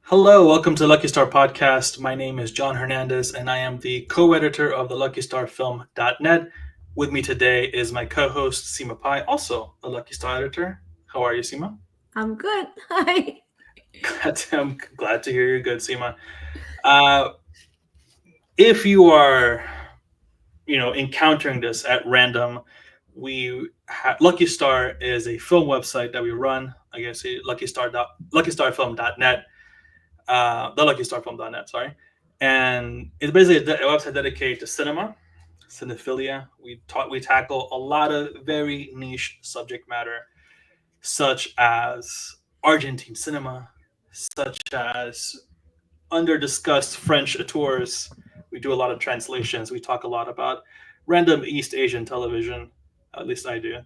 Hello, welcome to Lucky Star Podcast. My name is John Hernandez, and I am the co-editor of the LuckyStarFilm.net. With me today is my co-host Seema Pai, also a Lucky Star editor. How are you, Seema? I'm good. Hi. I'm glad to hear you're good, Seema. Uh, if you are, encountering this at random, Lucky Star is a film website that we run. I guess LuckyStarFilm.net. The LuckyStarFilm.net, sorry. And it's basically a website dedicated to cinema, cinephilia. We tackle a lot of very niche subject matter, such as Argentine cinema, such as under discussed French auteurs. We do a lot of translations. We talk a lot about random East Asian television. At least I do.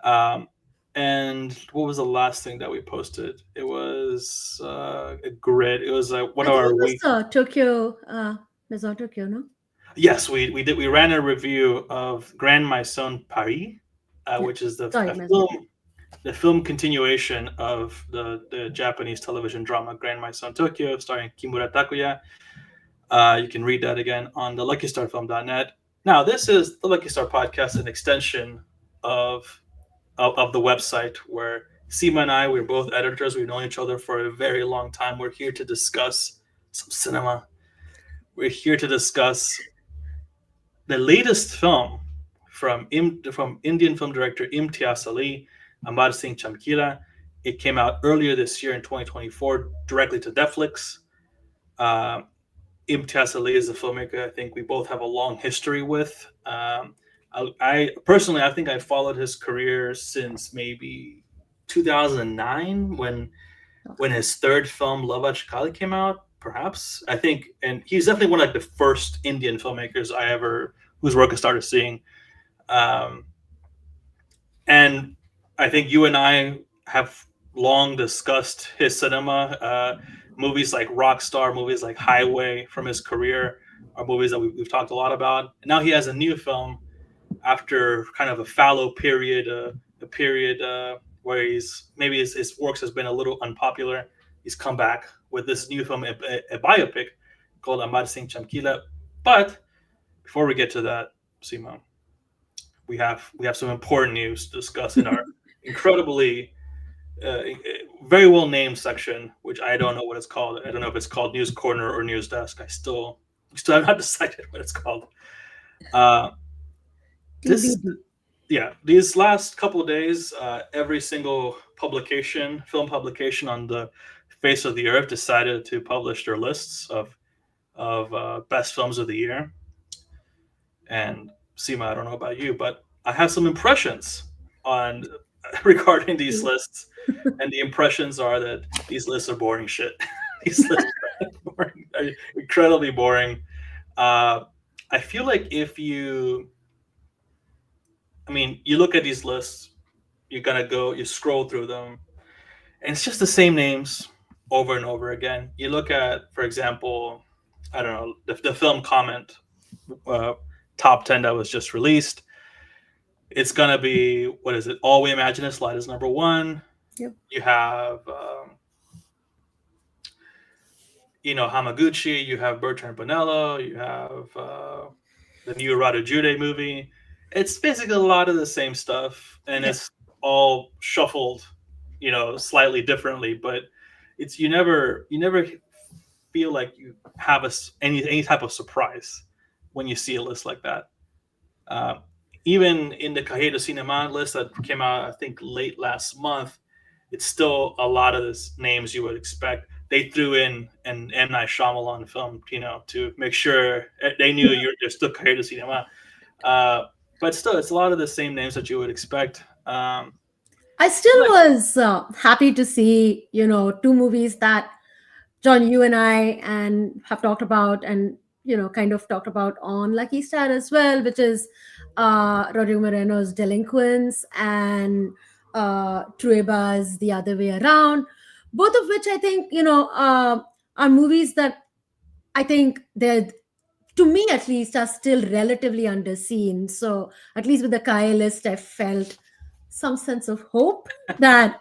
Um, and what was the last thing that we posted? It was a grid. It was one I of think our it was week. Tokyo, Maison Tokyo, no? Yes, we did. We ran a review of Grand Maison Paris, Yeah. which is Sorry, Maison Tokyo. the film continuation of the Japanese television drama Grand Maison Tokyo, starring Kimura Takuya. You can read that again on the LuckyStarFilm.net. Now, this is the Lucky Star Podcast, an extension of of the website where Seema and I, we're both editors. We've known each other for a very long time. We're here to discuss some cinema. We're here to discuss the latest film from Indian film director Imtiaz Ali, Amar Singh Chamkila. It came out earlier this year in 2024, directly to Netflix. Uh, Imtiaz Ali is a filmmaker I think we both have a long history with. I personally, I think I followed his career since maybe 2009 when his third film Love Achkali came out. Perhaps I think, and he's definitely one of like the first Indian filmmakers I ever whose work I started seeing. Um, and I think you and I have long discussed his cinema. Movies like Rockstar, movies like Highway from his career are movies that we've talked a lot about. And now he has a new film after kind of a fallow period, a period where he's maybe his works has been a little unpopular. He's come back with this new film, a biopic called Amar Singh Chamkila. But before we get to that, Simo, we have some important news to discuss in our incredibly uh, very well named section, which I don't know what it's called. I don't know if it's called News Corner or News Desk. I still have not decided what it's called. Uh, this TBD. yeah, these last couple of days, every single film publication on the face of the earth decided to publish their lists of best films of the year. And Seema, I don't know about you, but I have some impressions on regarding these lists, and the impressions are that these lists are boring shit. These lists are boring, are incredibly boring. Uh, I feel like you look at these lists, you scroll through them, and it's just the same names over and over again. You look at, for example, I don't know, the film comment uh, top 10 that was just released. It's gonna be, what is it? All We Imagine Is Light is number one. Yep. You have Hamaguchi. You have Bertrand Bonello. You have the new Rada Jude movie. It's basically a lot of the same stuff, and Yeah. it's all shuffled, slightly differently. But it's you never feel like you have any type of surprise when you see a list like that. Uh, Even in the Cahiers de Cinema list that came out, I think late last month, it's still a lot of the names you would expect. They threw in an M Night Shyamalan film, to make sure they knew you're still Cahiers de Cinema. But still, it's a lot of the same names that you would expect. I still Like, was happy to see, two movies that John, you and I and have talked about and, kind of talked about on Lucky Star as well, which is Rodrigo Moreno's Delinquents and Trueba's The Other Way Around. Both of which I think, are movies that I think they're, to me at least, are still relatively underseen. So at least with the Kai list, I felt some sense of hope that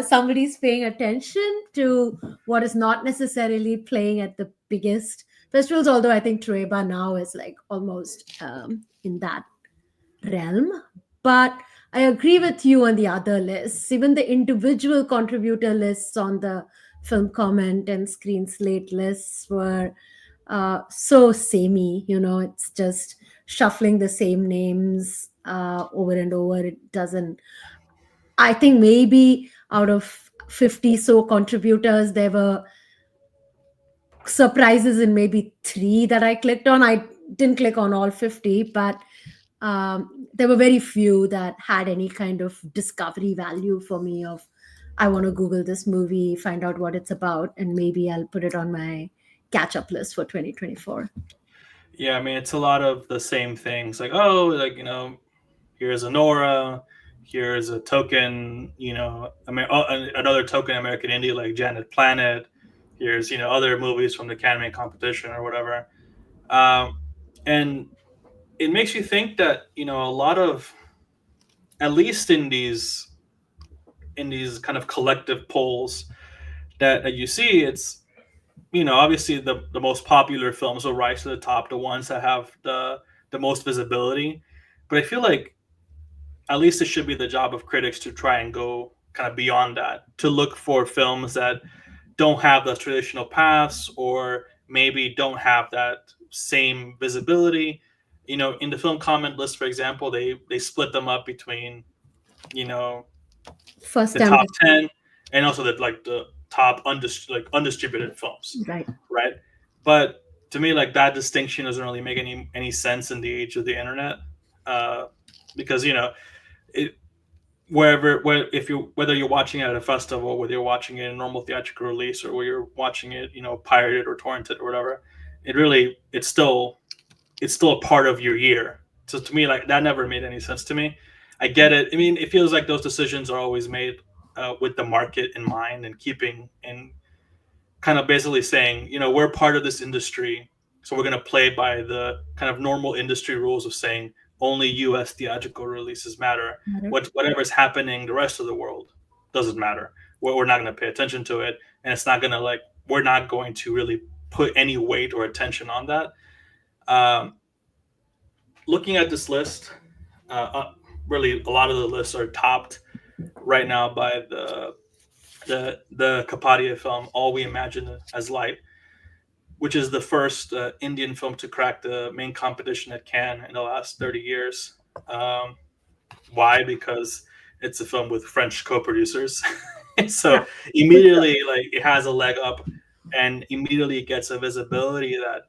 somebody's paying attention to what is not necessarily playing at the biggest festivals. Although I think Trueba now is like almost in that realm. But I agree with you on the other lists. Even the individual contributor lists on the film comment and screen slate lists were so samey. It's just shuffling the same names over and over. It doesn't. I think maybe out of 50 so contributors, there were surprises in maybe three that I clicked on. I didn't click on all 50, but there were very few that had any kind of discovery value for me of I want to Google this movie, find out what it's about, and maybe I'll put it on my catch up list for 2024. Yeah, I mean, it's a lot of the same things. Like, oh, like, here's Honora, here's a token, another token American indie like Janet Planet. Here's, other movies from the Academy competition or whatever. And it makes you think that, a lot of, at least in these kind of collective polls that you see, it's, obviously the most popular films will rise to the top, the ones that have the most visibility. But I feel like at least it should be the job of critics to try and go kind of beyond that, to look for films that don't have the traditional paths or maybe don't have that same visibility. In the film comment list, for example, they split them up between, you know, First the time, top 10 and also the top undistributed films, right? right? But to me, like, that distinction doesn't really make any sense in the age of the internet, uh, because it, whether you're watching it at a festival, whether you're watching it in a normal theatrical release, or whether you're watching it, pirated or torrented or whatever, it's still a part of your year. So to me, like, that never made any sense to me. I get it. I mean, it feels like those decisions are always made with the market in mind, and keeping and kind of basically saying, we're part of this industry, so we're going to play by the kind of normal industry rules of saying only U.S. theatrical releases matter. Whatever's happening the rest of the world doesn't matter. We're not going to pay attention to it, and it's not going to, like, we're not going to really put any weight or attention on that. Um, Looking at this list, really a lot of the lists are topped right now by the Kapadia film "All We Imagine as Light," which is the first Indian film to crack the main competition at Cannes in the last 30 years. Um, why? Because it's a film with French co-producers, Yeah, so for sure. immediately, like, it has a leg up, and immediately it gets a visibility that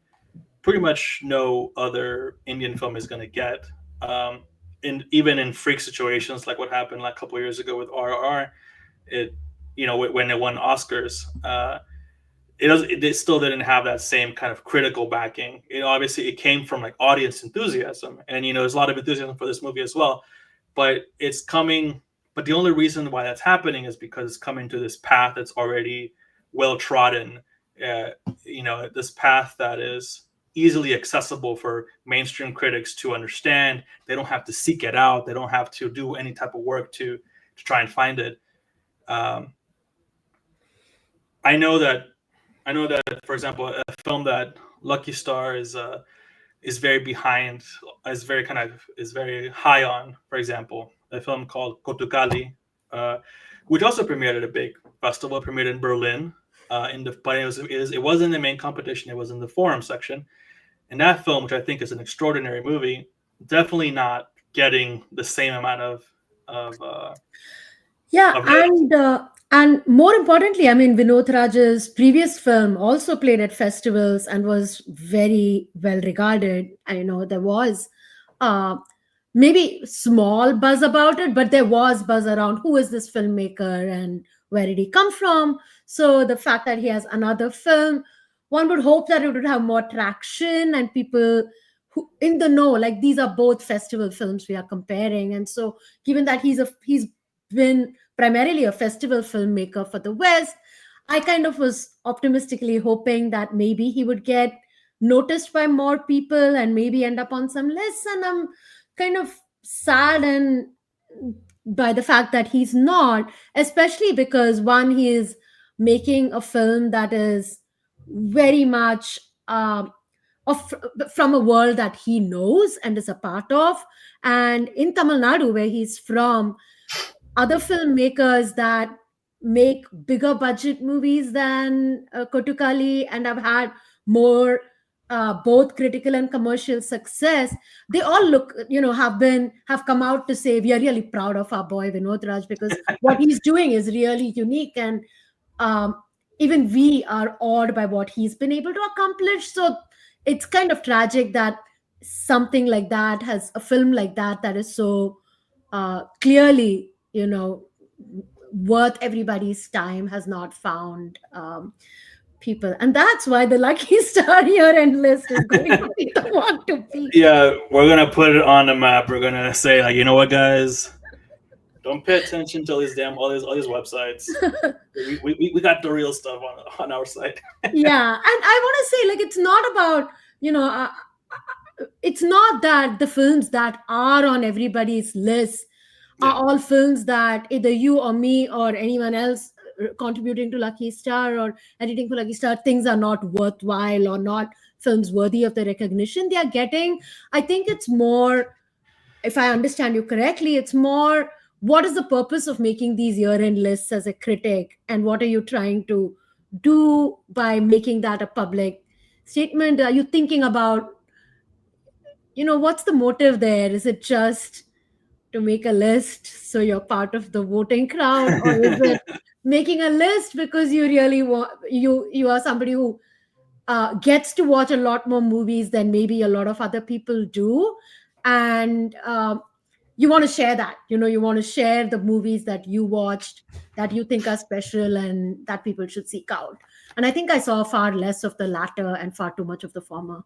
pretty much no other Indian film is going to get. Um, and even in freak situations like what happened like a couple of years ago with RRR, it when it won Oscars, it still didn't have that same kind of critical backing. Obviously it came from like audience enthusiasm, and there's a lot of enthusiasm for this movie as well. But it's coming. But the only reason why that's happening is because it's coming to this path that's already well trodden. Uh, this path that is easily accessible for mainstream critics to understand. They don't have to seek it out. They don't have to do any type of work to try and find it. Um, I know that for example, a film that Lucky Star is very behind, is very high on. For example, a film called Kotukali, uh, which also premiered at a big festival. It premiered in Berlin, but it was in the main competition. It was in the forum section, and that film, which I think is an extraordinary movie, definitely not getting the same amount of uh, Yeah, of notice. and more importantly, I mean, Vinod Raj's previous film also played at festivals and was very well regarded. There was uh, maybe small buzz about it, but there was buzz around who is this filmmaker and where did he come from. So the fact that he has another film, one would hope that it would have more traction and people who in the know, like these are both festival films we are comparing, and so given that he's been primarily a festival filmmaker for the West, I kind of was optimistically hoping that maybe he would get noticed by more people and maybe end up on some lists. And I'm kind of sad and by the fact that he's not, especially because one, he is making a film that is very much of from a world that he knows and is a part of. And in Tamil Nadu, where he's from, other filmmakers that make bigger budget movies than Kotukali and have had more both critical and commercial success, they all look, have come out to say we are really proud of our boy Vinod Raj, because what he's doing is really unique. And um, even we are awed by what he's been able to accomplish. So it's kind of tragic that something like that, has a film like that, that is so clearly, worth everybody's time, has not found people. And that's why the lucky star year end list is going to be the one to beat. Yeah, we're gonna put it on the map. We're gonna say, like, you know what, guys, don't pay attention to all these websites. We got the real stuff on our site. Yeah, and I want to say, like, it's not about, it's not that the films that are on everybody's list are Yeah, all films that either you or me or anyone else contributing to Lucky Star or editing for Lucky Star things are not worthwhile or not films worthy of the recognition they are getting. I think it's more, if I understand you correctly, it's more, what is the purpose of making these year end lists as a critic, and what are you trying to do by making that a public statement? Are you thinking about, what's the motive there? Is it just to make a list so you're part of the voting crowd, or is it making a list because you really want, you are somebody who gets to watch a lot more movies than maybe a lot of other people do, and you want to share that, you want to share the movies that you watched that you think are special and that people should seek out. And I think I saw far less of the latter and far too much of the former.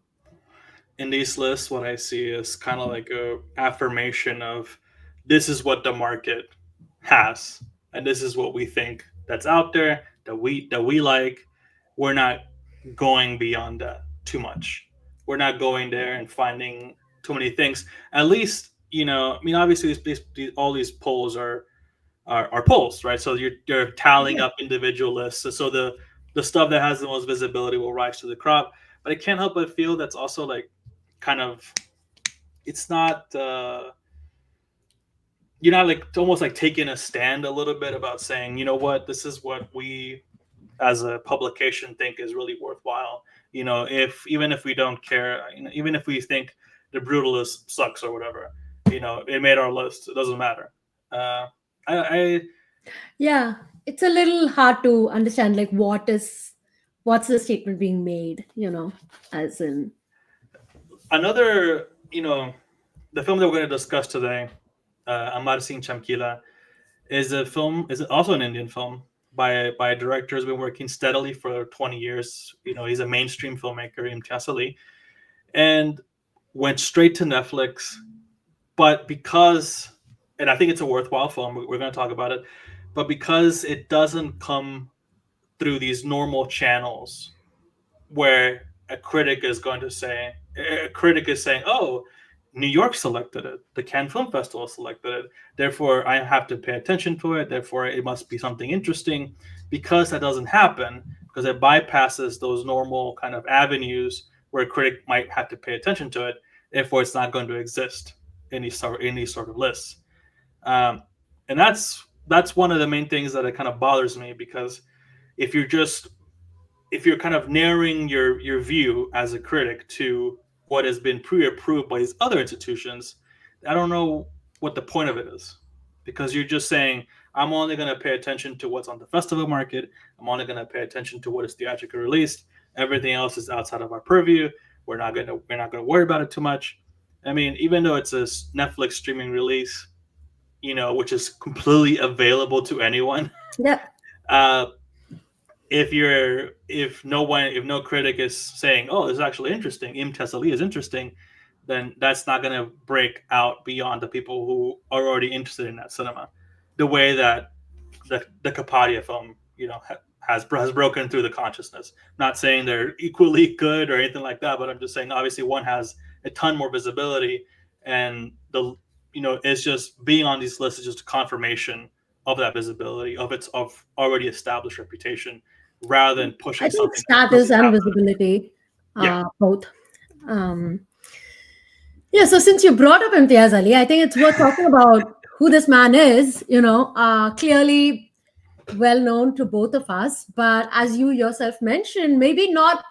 in these lists, what I see is kind of like a affirmation of this is what the market has, and this is what we think that's out there that we like. We're not going beyond that too much. We're not going there and finding too many things. At least, I mean, obviously, all these polls are polls, right? So you're tallying Yeah. up individual lists. So the stuff that has the most visibility will rise to the crop. But I can't help but feel that's also like kind of, it's not you're not like, it's almost like taking a stand a little bit about saying, you know what, this is what we as a publication think is really worthwhile. If even if we don't care, even if we think the brutalist sucks or whatever, it made our list. It doesn't matter. Uh, I Yeah, it's a little hard to understand, like, what's the statement being made, as in. another the film that we're going to discuss today, Amar Singh Chamkila, is also an Indian film by a director who's been working steadily for 20 years. He's a mainstream filmmaker, Imtiaz Ali, and went straight to Netflix. But because, and I think it's a worthwhile film, we're going to talk about it, but because it doesn't come through these normal channels where a critic is saying, "Oh, New York selected it, the Cannes Film Festival selected it, therefore I have to pay attention to it. Therefore, it must be something interesting." Because that doesn't happen, because it bypasses those normal kind of avenues where a critic might have to pay attention to it. Therefore, it's not going to exist in these sort of lists. Um, and that's one of the main things that it kind of bothers me, because if you're just if you're kind of narrowing your view as a critic to what has been pre-approved by these other institutions, I don't know what the point of it is, because you're just saying, I'm only going to pay attention to what's on the festival market. I'm only going to pay attention to what is theatrically released. Everything else is outside of our purview. We're not going to worry about it too much. I mean, even though it's a Netflix streaming release, which is completely available to anyone. Yeah. uh, if no critic is saying, "Oh, this is actually interesting," Imtiaz Ali is interesting, then that's not going to break out beyond the people who are already interested in that cinema, the way that the Kapadia film, has broken through the consciousness. Not saying they're equally good or anything like that, but I'm just saying, obviously one has a ton more visibility, and is just being on these lists is just a confirmation of that visibility, of already established reputation, rather than I pushing think something that status doesn't and have that. visibility, Yeah, both. Um, yeah, so since you brought up Imtiaz Ali, I think it's worth talking about who this man is. Clearly well known to both of us, but as you yourself mentioned, maybe not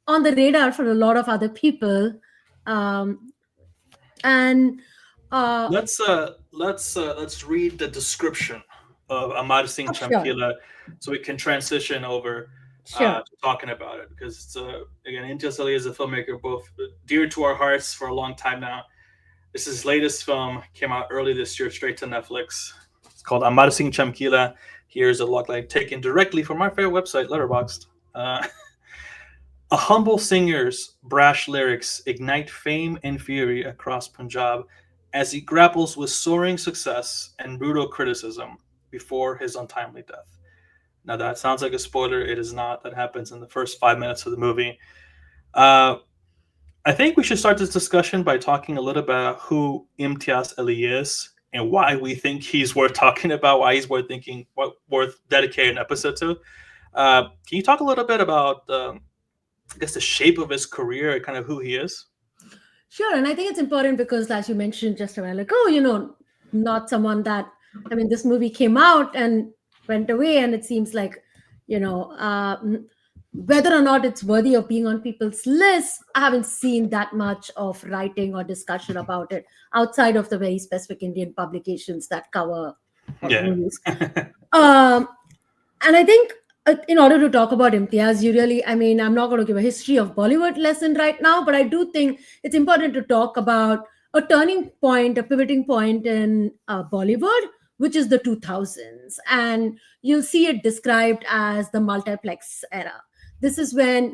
on the radar for a lot of other people. Um, and uh, let's read the description of Amar Singh sure, Chamkila, so we can transition over sure. to talking about it, because it's again, Imtiaz Ali is a filmmaker both dear to our hearts for a long time now. This is his latest film, came out early this year, straight to Netflix. It's called Amar Singh Chamkila. Here's a log line taken directly from my favorite website, Letterboxd. Uh, a humble singer's brash lyrics ignite fame and fury across Punjab as he grapples with soaring success and brutal criticism before his untimely death. Now, that sounds like a spoiler. It is not. That happens in the first 5 minutes of the movie. Uh, I think we should start this discussion by talking a little about who Imtiaz Ali is and why we think he's worth talking about, why he's worth thinking, what worth dedicating an episode to. Can you talk a little bit about, I guess, the shape of his career and kind of who he is? Sure, and I think it's important because, as you mentioned just a while ago, not someone that, I mean, this movie came out and went away, and it seems like, you know, uh, n- whether or not it's worthy of being on people's lists, I haven't seen that much of writing or discussion about it outside of the very specific Indian publications that cover Yeah. movies. Um, and I think in order to talk about Imtiaz, I mean, I'm not going to give a history of Bollywood lesson right now, but I do think it's important to talk about a turning point, a pivoting point in Bollywood, which is the 2000s. And you'll see it described as the multiplex era. This is when,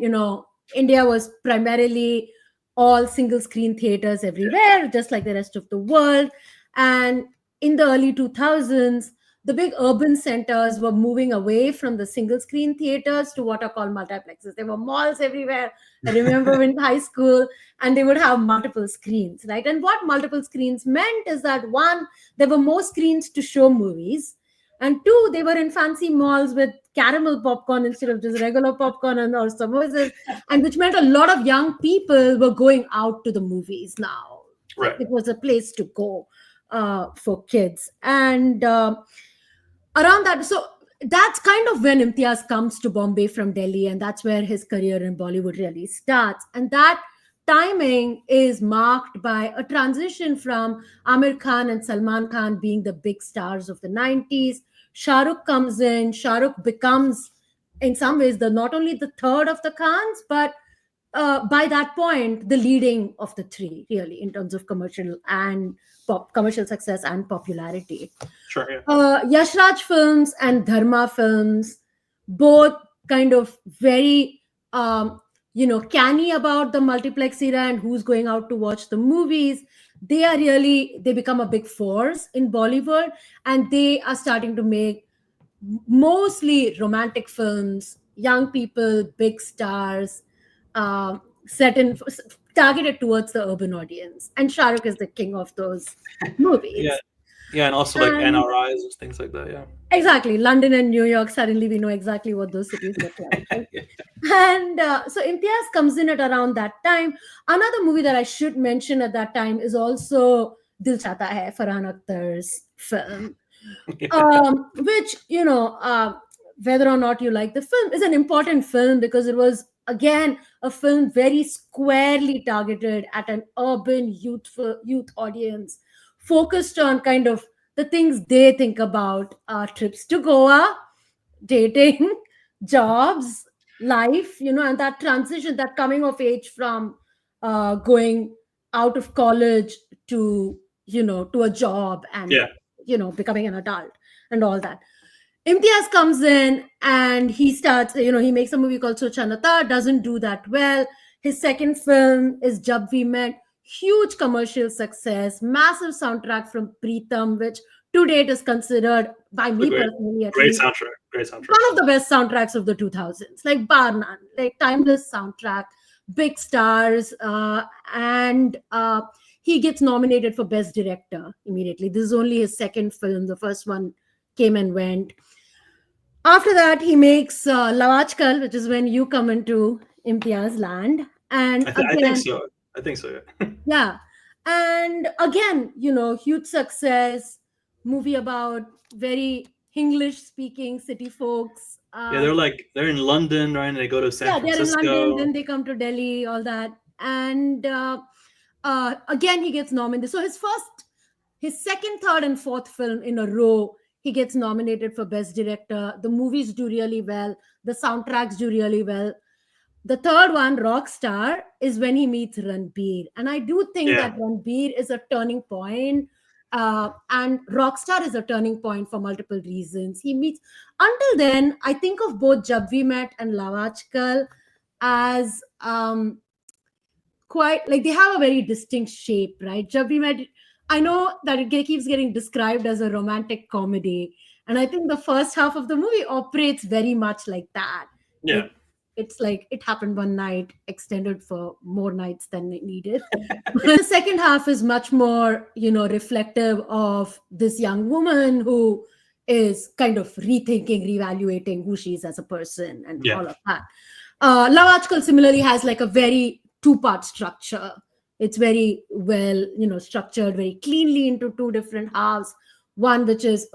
India was primarily all single screen theaters everywhere, just like the rest of the world. And in the early 2000s, the big urban centers were moving away from the single screen theaters to what are called multiplexes. There were malls everywhere. I remember in high school, and they would have multiple screens, right? And what multiple screens meant is that one, there were more screens to show movies, and two, they were in fancy malls with caramel popcorn instead of just regular popcorn and or samosas, and which meant a lot of young people were going out to the movies now. Right. It was a place to go for kids. And around that, so that's kind of when Imtiaz comes to Bombay from Delhi, and that's where his career in Bollywood really starts. And that timing is marked by a transition from Amir Khan and Salman Khan being the big stars of the 90s. Shah Rukh comes in. Shah Rukh becomes, in some ways, the not only the third of the Khans, but by that point, the leading of the three, really, in terms of commercial success and popularity. Sure. Yeah. Yashraj films and Dharma films, both kind of very, canny about the multiplex era and who's going out to watch the movies. They become a big force in Bollywood, and they are starting to make mostly romantic films, young people, big stars, set in targeted towards the urban audience. And Shah Rukh is the king of those Yeah. movies. Yeah. And also like And NRIs and things like that. Yeah. exactly, London and New York, suddenly we know exactly what those cities look like. Right? Yeah. And so Imtiaz comes in at around that time. Another movie that I should mention at that time is also Dil Chahta Hai, Farhan Akhtar's film, which, whether or not you like the film, is an important film because it was, again, a film very squarely targeted at an urban youth audience, focused on kind of the things they think about, trips to Goa, dating, jobs, life, and that transition, that coming of age from going out of college to, to a job and, Yeah. becoming an adult and all that. Imtiaz comes in and he starts, he makes a movie called Sochanata, doesn't do that well. His second film is Jab We Met, huge commercial success, massive soundtrack from Preetham, which to date is considered, by A me personally at great least, soundtrack. Great soundtrack. one of the best soundtracks of the 2000s, like bar none, like timeless soundtrack, big stars, and he gets nominated for Best Director immediately. This is only his second film. The first one came and went. After that, he makes Lavachkal, which is when you come into Imtiaz land. And I think again, so. I think so. Yeah. yeah. And again, huge success, movie about very English speaking city folks. Yeah, they're in London, right? And they go to San Yeah, they're in London, Francisco. then they come to Delhi, all that. And again, he gets nominated. So his second, third, and fourth film in a row, he gets nominated for Best Director. The movies do really well, the soundtracks do really well. The third one, Rockstar, is when he meets Ranbir. And I do think Yeah, that Ranbir is a turning point. And Rockstar is a turning point for multiple reasons. He meets, until then, I think of both Jab We Met and Lavachkal as quite like they have a very distinct shape, right? Jab We Met, I know that keeps getting described as a romantic comedy. And I think the first half of the movie operates very much like that. yeah, It's like it happened one night, extended for more nights than it needed. The second half is much more, reflective of this young woman who is kind of rethinking, reevaluating who she is as a person and yeah, all of that. Love Ajkal similarly has like a very two-part structure. It's very well, structured very cleanly into two different halves. One which is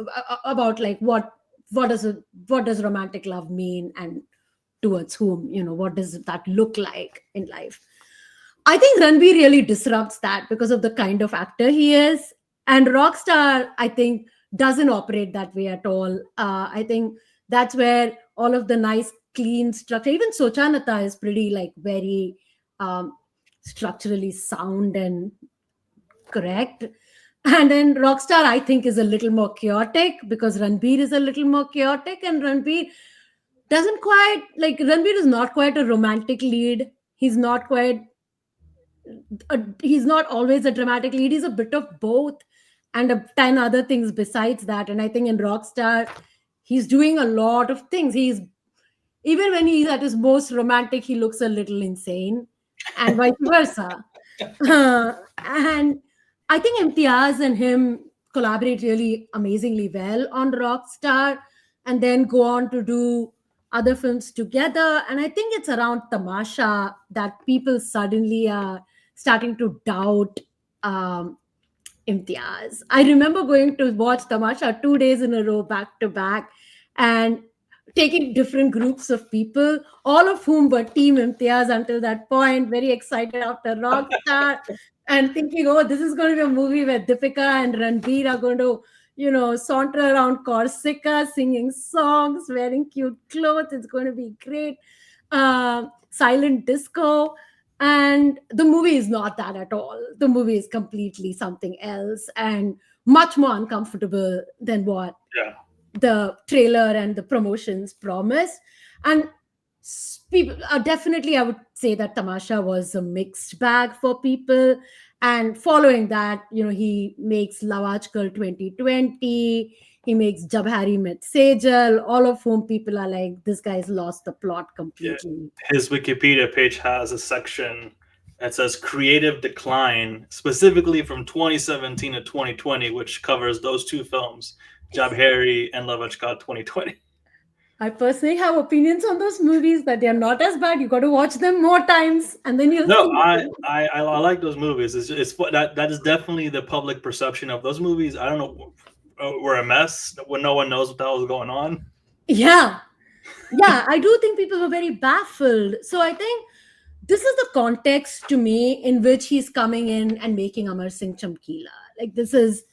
about like what does romantic love mean, and towards whom, what does that look like in life. I think Ranbir really disrupts that because of the kind of actor he is. And Rockstar, I think, doesn't operate that way at all. I think that's where all of the nice, clean structure, even Sochanata is pretty, like, very structurally sound and correct. And then Rockstar, I think, is a little more chaotic because Ranbir is a little more chaotic, and Ranbir is not quite a romantic lead. He's not always a dramatic lead. He's a bit of both and a 10 other things besides that. And I think in Rockstar, he's doing a lot of things. Even when he's at his most romantic, he looks a little insane, and vice versa. And I think Imtiaz and him collaborate really amazingly well on Rockstar, and then go on to do other films together. And I think it's around Tamasha that people suddenly are starting to doubt um, Imtiaz. I remember going to watch Tamasha 2 days in a row, back to back, and taking different groups of people, all of whom were Team Imtiaz until that point, very excited after Rockstar, and thinking, oh, this is going to be a movie where Deepika and Ranbir are going to, saunter around Corsica, singing songs, wearing cute clothes. It's going to be great. Silent disco. And the movie is not that at all. The movie is completely something else and much more uncomfortable than what yeah. the trailer and the promotions promise. And people definitely, I would say that Tamasha was a mixed bag for people. And following that, he makes Lavachkal 2020, he makes Jab Harry Met Sejal, all of whom people are like, this guy's lost the plot Yeah. completely. His Wikipedia page has a section that says creative decline, specifically from 2017 to 2020, which covers those two films, Jab Harry and Lavachka 2020. I personally have opinions on those movies that they're not as bad. You got to watch them more times, and then you'll No, see. I like those movies. It's what that is definitely the public perception of those movies. I don't know, were a mess when no one knows what the hell is going on. Yeah, yeah, I do think people were very baffled. So I think this is the context to me in which he's coming in and making Amar Singh Chamkila. Like, this is,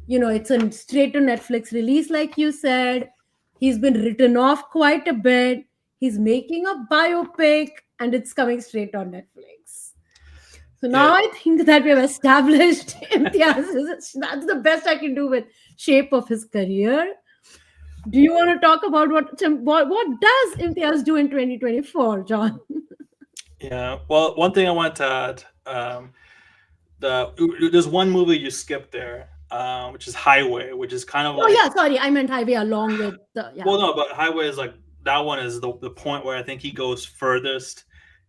it's a straight to Netflix release, like you said. He's been written off quite a bit. He's making a biopic, and it's coming straight on Netflix. So now Yeah, I think that we have established Imtiaz. That's the best I can do with shape of his career. Do you want to talk about what does Imtiaz do in 2024, John? yeah. Well, one thing I want to add, there's one movie you skipped there, which is Highway, which is kind of Oh like, yeah, sorry, I meant Highway along with the yeah. well, no, but Highway is like, that one is the point where I think he goes furthest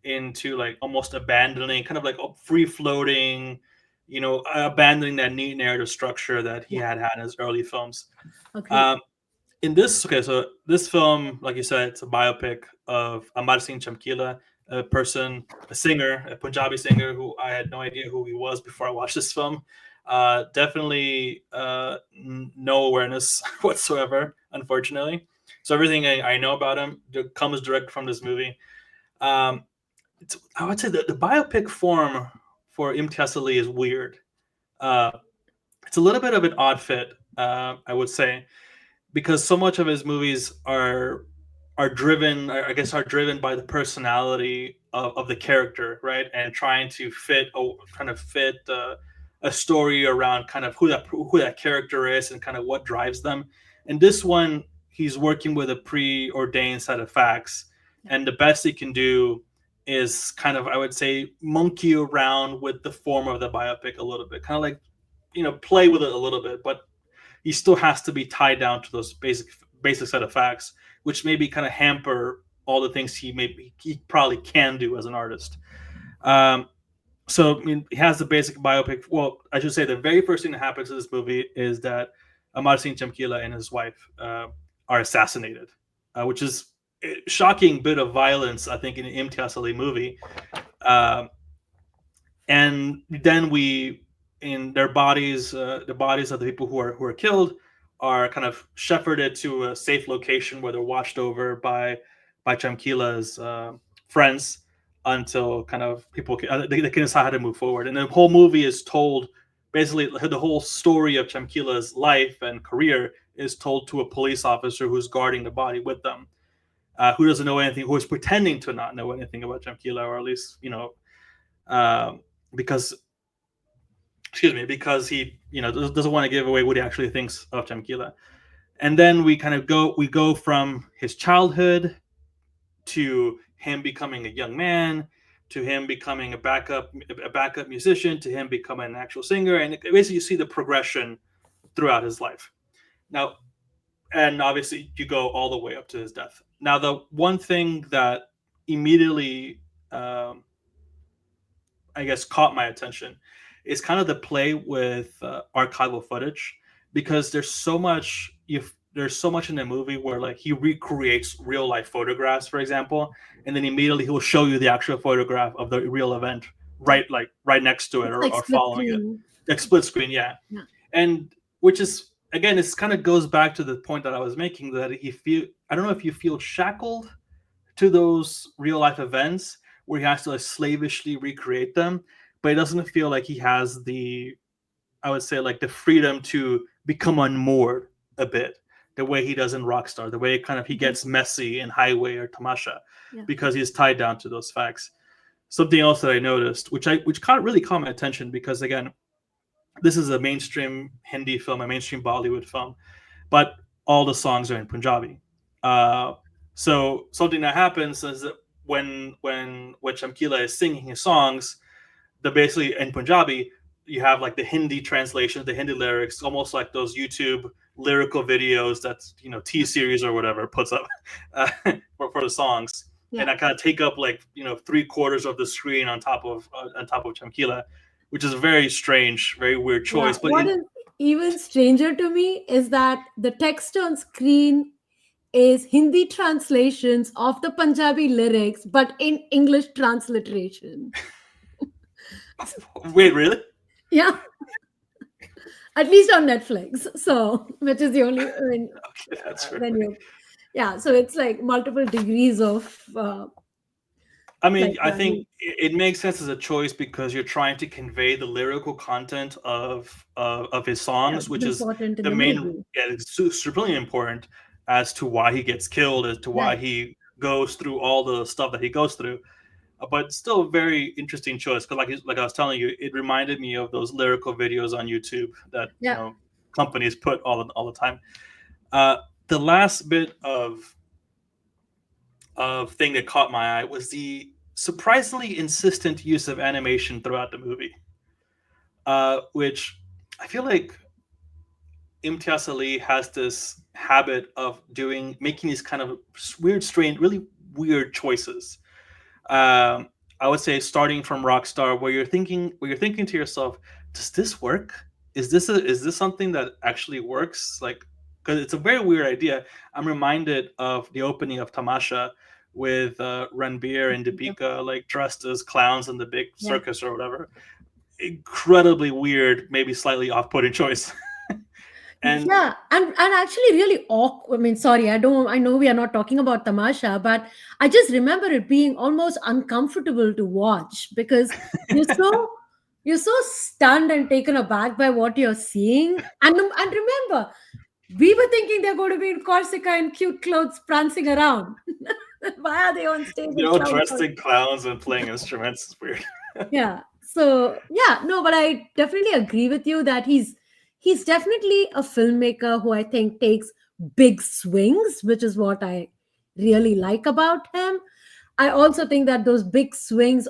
into like almost abandoning, kind of like free floating, abandoning that neat narrative structure that he Yeah. had in his early films. Agree. Um, in this, okay, so this film, like you said, it's a biopic of Amar Singh Chamkila, a singer, a Punjabi singer who I had no idea who he was before I watched this film. Definitely no awareness whatsoever, unfortunately. So everything I know about him comes direct from this movie. Um, I would say that the biopic form for Imtiaz Ali is weird. Uh, it's a little bit of an odd fit, I would say, because so much of his movies are driven, I guess, are driven by the personality of the character, right, and trying to fit a story around kind of who that character is and kind of what drives them. And this one, he's working with a preordained set of facts, Yeah. and the best he can do is kind of, I would say, monkey around with the form of the biopic a little bit, kind of like play with it a little bit, but he still has to be tied down to those basic set of facts, which maybe kind of hamper all the things he probably can do as an artist. Um, so I mean, he has the basic biopic. Well, I should say the very first thing that happens in this movie is that Amar Singh Chamkila and his wife are assassinated, which is a shocking bit of violence, I think, in an Imtiaz Ali movie. Um, and then we in their bodies the bodies of the people who are killed are kind of shepherded to a safe location where they're watched over by Chamkila's friends until kind of they can decide how to move forward. And the whole movie is told, basically the whole story of Chamkila's life and career is told to a police officer who's guarding the body with them, who doesn't know anything, who is pretending to not know anything about Chamkila, or at least um, because because he doesn't want to give away what he actually thinks of Chamkila. And then we go from his childhood to him becoming a young man, to him becoming a backup musician, to him becoming an actual singer, and basically you see the progression throughout his life. Now, and obviously you go all the way up to his death. Now, the one thing that immediately I guess caught my attention is kind of the play with archival footage, because there's so much in the movie where like he recreates real life photographs, for example, and then immediately he'll show you the actual photograph of the real event Yeah. right next to it, It's or, like or split following it, screen. like split screen, yeah. Yeah. And which is, again, this kind of goes back to the point that I was making, that I don't know if you feel shackled to those real life events where he has to like slavishly recreate them, but it doesn't feel like he has the, I would say, like the freedom to become unmoored a bit, the way he does in Rockstar, the way kind of he Mhm. gets messy in Highway or Tamasha, Yeah. because he's tied down to those facts. Something else that I noticed, which kind of really caught my attention, because again, this is a mainstream Hindi film, a mainstream Bollywood film, but all the songs are in Punjabi. Uh, so something that happens is that when Chamkila is singing his songs, the basically in Punjabi, you have like the Hindi translation, the Hindi lyrics, almost like those YouTube lyrical videos that T Series or whatever puts up for the songs, Yeah. and I kind of take up like 3/4 of the screen on top of Chamkila, which is a very strange, very weird Yeah. choice, but What is even stranger to me is that the text on screen is Hindi translations of the Punjabi lyrics, but in English transliteration. wait, really? Yeah, at least on Netflix. So, which is the only Okay, that's when right. you, yeah. So it's like multiple degrees of I like mean, I yeah, think it makes sense as a choice because you're trying to convey the lyrical content of his yeah, songs, which is which is important in the the main. movie. Yeah, it's supremely important as to why he gets killed, as to why Right. he goes through all the stuff that he goes through. But still, a very interesting choice, because, like I was telling you, it reminded me of those lyrical videos on YouTube that Yeah. companies put all the time. Uh, the last bit of thing that caught my eye was the surprisingly insistent use of animation throughout the movie, which I feel like Imtiaz Ali has this habit of making these kind of weird, strange, really weird choices. Um, I would say starting from Rockstar, where you're thinking to yourself, does this work? Is this something that actually works? Like, because it's a very weird idea. I'm reminded of the opening of Tamasha with Ranbir and Deepika like dressed as clowns in the big Yeah. circus or whatever. Incredibly weird, maybe slightly off-putting choice. And Yeah, and actually really awkward. I mean, sorry, I know we are not talking about Tamasha, but I just remember it being almost uncomfortable to watch because you're so you're so stunned and taken aback by what you're seeing. And remember, we were thinking they're going to be in Corsica in cute clothes prancing around. Why are they on stage in clown dressed clothes? in clowns and playing instruments. It's weird. Yeah. So yeah, no, but I definitely agree with you that he's definitely a filmmaker who I think takes big swings, which is what I really like about him. I also think that those big swings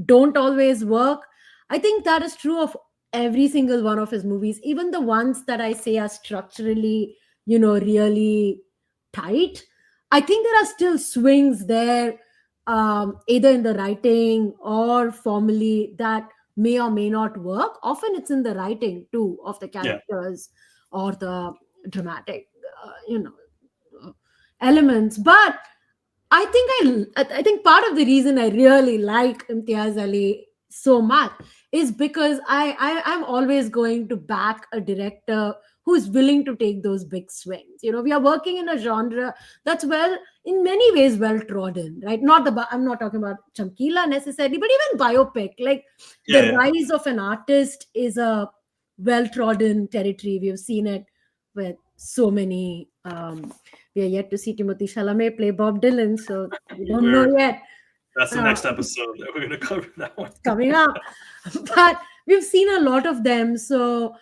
don't always work. I think that is true of every single one of his movies, even the ones that I say are structurally, really tight. I think there are still swings there, either in the writing or formally, that may or may not work. Often it's in the writing too of the Yeah, characters or the dramatic, elements. But I think part of the reason I really like Imtiaz Ali so much is because I'm always going to back a director who's willing to take those big swings. We are working in a genre that's in many ways well trodden, right? I'm not talking about Chamkila necessarily, but even biopic, like yeah, the yeah. rise of an artist is a well trodden territory. We've seen it with so many. We are yet to see Timothy Chalamet play Bob Dylan, so we don't know We're yet. That's the Uh, next episode that we're gonna cover that one. it's coming up, but we've seen a lot of them. So,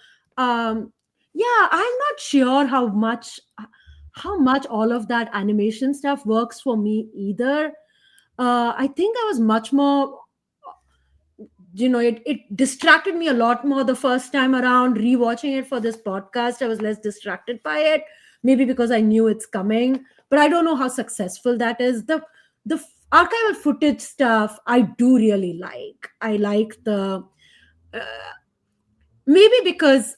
yeah, I'm not sure how much all of that animation stuff works for me either. I think I was much more, it distracted me a lot more the first time around. Rewatching it for this podcast, I was less distracted by it, maybe because I knew it's coming. But I don't know how successful that is. The archival footage stuff I do really like. I like the, maybe because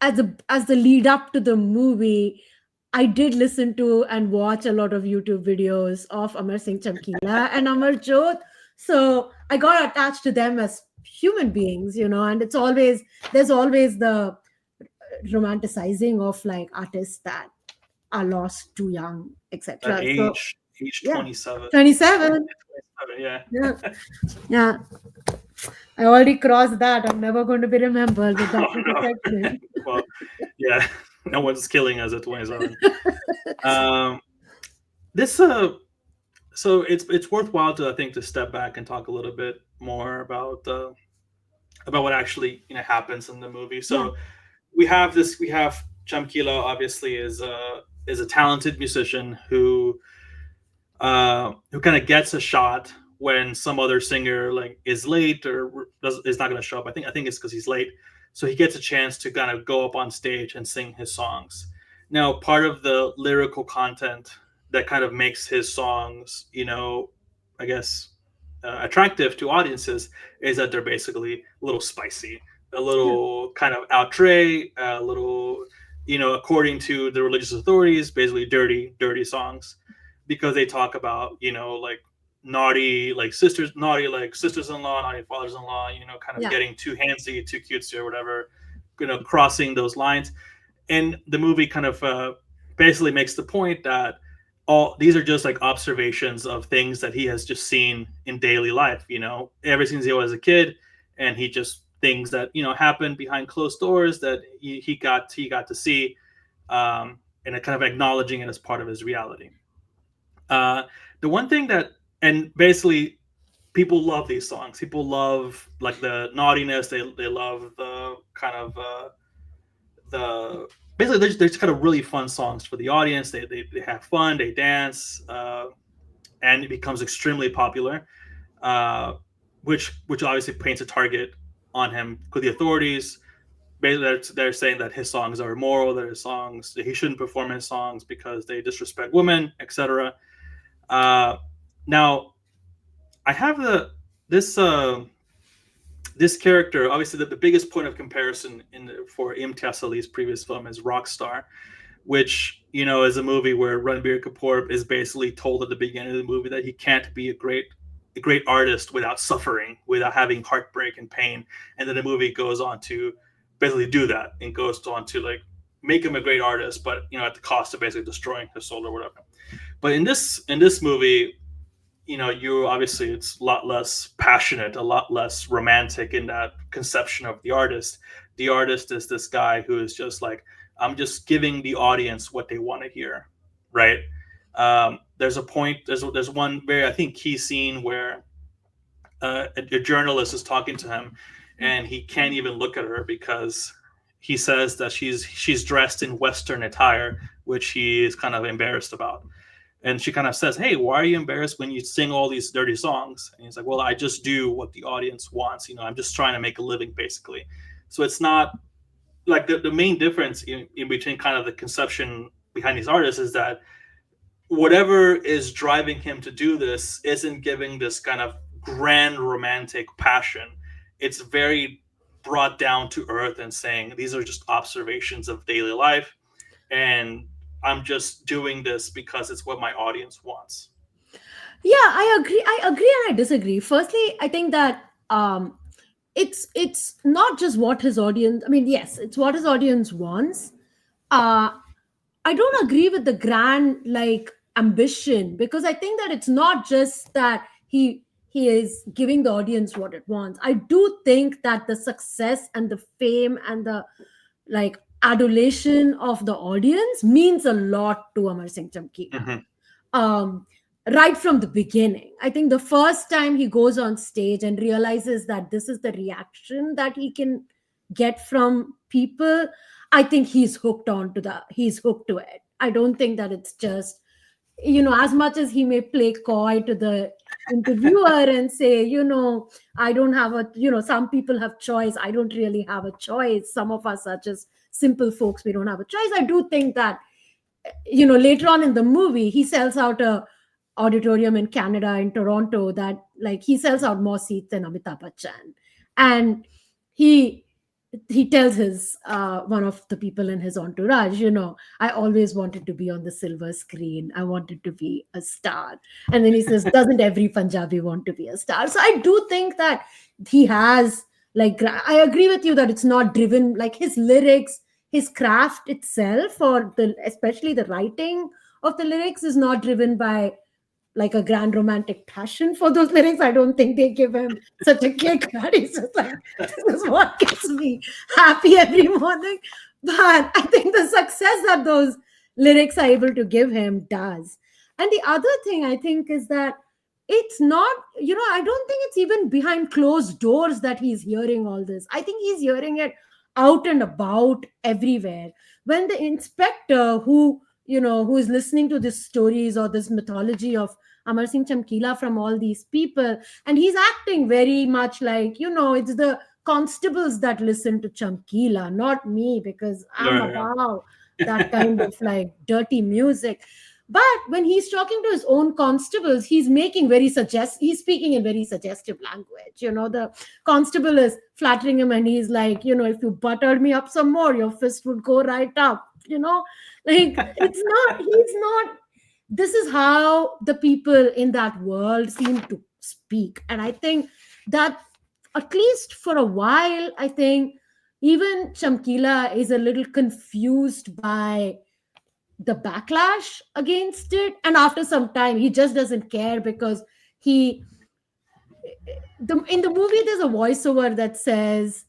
as the lead up to the movie, I did listen to and watch a lot of YouTube videos of Amar Singh Chamkila and Amar Jodh. So I got attached to them as human beings, and there's always the romanticizing of like artists that are lost too young, At etc. So age yeah, 27. 27. 27, yeah. Yeah, yeah. I already crossed that. I'm never going to be remembered with that Oh no. intersection. Well, yeah. No one's killing us at 27. Um, this so it's worthwhile to, I think, to step back and talk a little bit more about what actually happens in the movie. Yeah, So we have Chamkila obviously is a talented musician who kind of gets a shot when some other singer like is late or is not going to show up. I think it's because he's late, so he gets a chance to kind of go up on stage and sing his songs. Now, part of the lyrical content that kind of makes his songs, I guess, attractive to audiences is that they're basically a little spicy, a yeah, little kind of outre, a little, according to the religious authorities, basically dirty songs, because they talk about, like naughty like sisters-in-law, naughty fathers-in-law, kind of yeah, getting too handsy, too cutesy or whatever, crossing those lines. And the movie kind of basically makes the point that all these are just like observations of things that he has just seen in daily life, ever since he was a kid, and he just things that happen behind closed doors that he got to see, and kind of acknowledging it as part of his reality. uh, the one thing that, and basically people love these songs, people love like the naughtiness, they love the kind of the basically they're just kind of really fun songs for the audience. They have fun, they dance, and it becomes extremely popular, uh, which obviously paints a target on him with the authorities. Basically, they're saying that his songs are immoral, that his songs, that he shouldn't perform his songs because they disrespect women, etc. Uh, now, I have this. this character, obviously, the biggest point of comparison for Imtiaz Ali's previous film is Rockstar, which is a movie where Ranbir Kapoor is basically told at the beginning of the movie that he can't be a great artist without suffering, without having heartbreak and pain, and then the movie goes on to basically do that and goes on to like make him a great artist, but at the cost of basically destroying his soul or whatever. But in this movie, you obviously it's a lot less passionate, a lot less romantic in that conception of the artist. The artist is this guy who is just like, I'm just giving the audience what they want to hear, right? There's a point. There's one very, I think, key scene where a journalist is talking to him, and he can't even look at her because he says that she's dressed in Western attire, which he is kind of embarrassed about. And she kind of says, "Hey, why are you embarrassed when you sing all these dirty songs?" And he's like, "Well, I just do what the audience wants. I'm just trying to make a living, basically." So it's not like the main difference in between kind of the conception behind these artists is that whatever is driving him to do this isn't giving this kind of grand romantic passion. It's very brought down to earth and saying these are just observations of daily life, and I'm just doing this because it's what my audience wants. Yeah, I agree and I disagree. Firstly, I think that it's not just what his audience, I mean, yes, it's what his audience wants. uh I don't agree with the grand like ambition, because I think that it's not just that he is giving the audience what it wants. I do think that the success and the fame and the like adulation of the audience means a lot to Amar Singh Chamkila. Hmm. um, right from the beginning. I think the first time he goes on stage and realizes that this is the reaction that he can get from people, I think he's hooked to it. I don't think that it's just, as much as he may play coy to the interviewer and say, I don't have a, some people have choice. I don't really have a choice. Some of us are just simple folks. We don't have a choice. I do think that later on in the movie he sells out a auditorium in Canada, in Toronto, that like he sells out more seats than Amitabh Bachchan. And he he tells his one of the people in his entourage, I always wanted to be on the silver screen, I wanted to be a star. And then he says, doesn't every Punjabi want to be a star? So I do think that he has, like, I agree with you that it's not driven like his lyrics, his craft itself, or the especially the writing of the lyrics is not driven by like a grand romantic passion for those lyrics. I don't think they give him such a kick that he's just like, this is what gets me happy every morning. But I think the success that those lyrics are able to give him does. And the other thing I think is that it's not, I don't think it's even behind closed doors that he's hearing all this. I think he's hearing it out and about everywhere. When the inspector who is listening to these stories or this mythology of Amar Singh Chamkila from all these people, and he's acting very much like, it's the constables that listen to Chamkila, not me, because I'm Yeah, yeah. above that kind of like dirty music. But when he's talking to his own constables, he's speaking in very suggestive language. The constable is flattering him and he's like, if you buttered me up some more, your fist would go right up, like he's not, this is how the people in that world seem to speak. And I think that, at least for a while, I think even Chamkila is a little confused by the backlash against it, and after some time he just doesn't care, because he in the movie there's a voiceover that says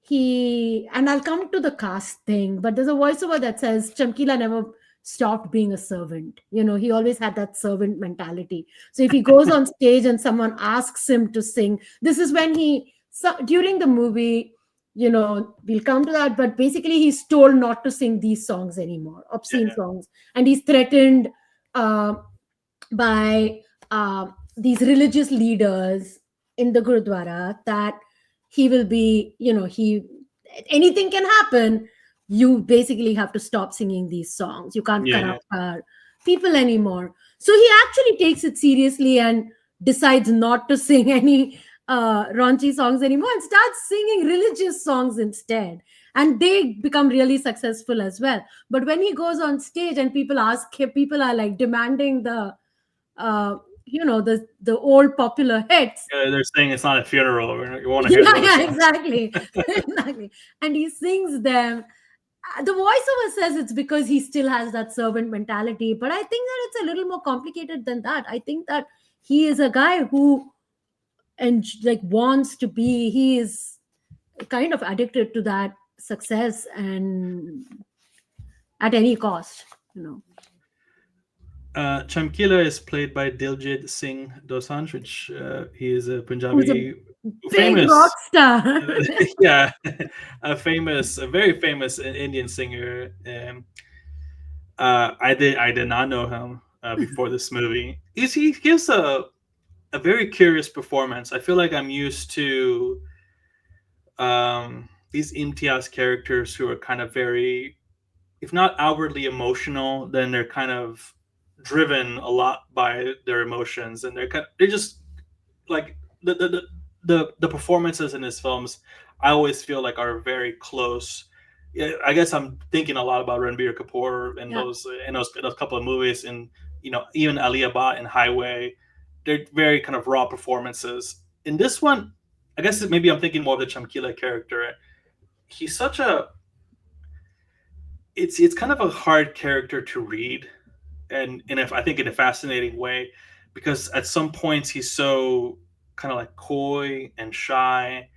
and I'll come to the cast thing, but there's a voiceover that says Chamkila never stopped being a servant. He always had that servant mentality. So if he goes on stage and someone asks him to sing, this is when during the movie, we'll come to that, but basically he's told not to sing these songs anymore, Yeah, obscene yeah. songs. And he's threatened uh, by these religious leaders in the Gurudwara that he will be, anything can happen. You basically have to stop singing these songs. You can't Yeah, yeah. corrupt our people anymore. So he actually takes it seriously and decides not to sing any raunchy songs anymore and starts singing religious songs instead. And they become really successful as well. But when he goes on stage and people ask him, people are like demanding uh, the old popular hits. They're saying it's not a funeral. You want to hear Yeah, those yeah, songs. exactly. Exactly. And he sings them. The voiceover says it's because he still has that servant mentality, but I think that it's a little more complicated than that. I think that he is a guy who and like wants to be, he is kind of addicted to that success and at any cost, you know. Chamkila is played by Diljit Singh Dosanjh, which he is a Who's a Punjabi big rock famous, star. yeah, a very famous Indian singer. I did not know him before this movie. He gives a very curious performance. I feel like I'm used to these Imtiaz characters who are kind of very, if not outwardly emotional, then they're kind of driven a lot by their emotions, and they're just like the performances in his films. I always feel like are very close. Yeah, I guess I'm thinking a lot about Ranbir Kapoor and Yeah. those couple of movies, and even Aliyah and Highway. They're very kind of raw performances. In this one, I guess maybe I'm thinking more of the Chamkila character. He's such a it's kind of a hard character to read, and if I think in a fascinating way, because at some points he's so kind of like coy and shy.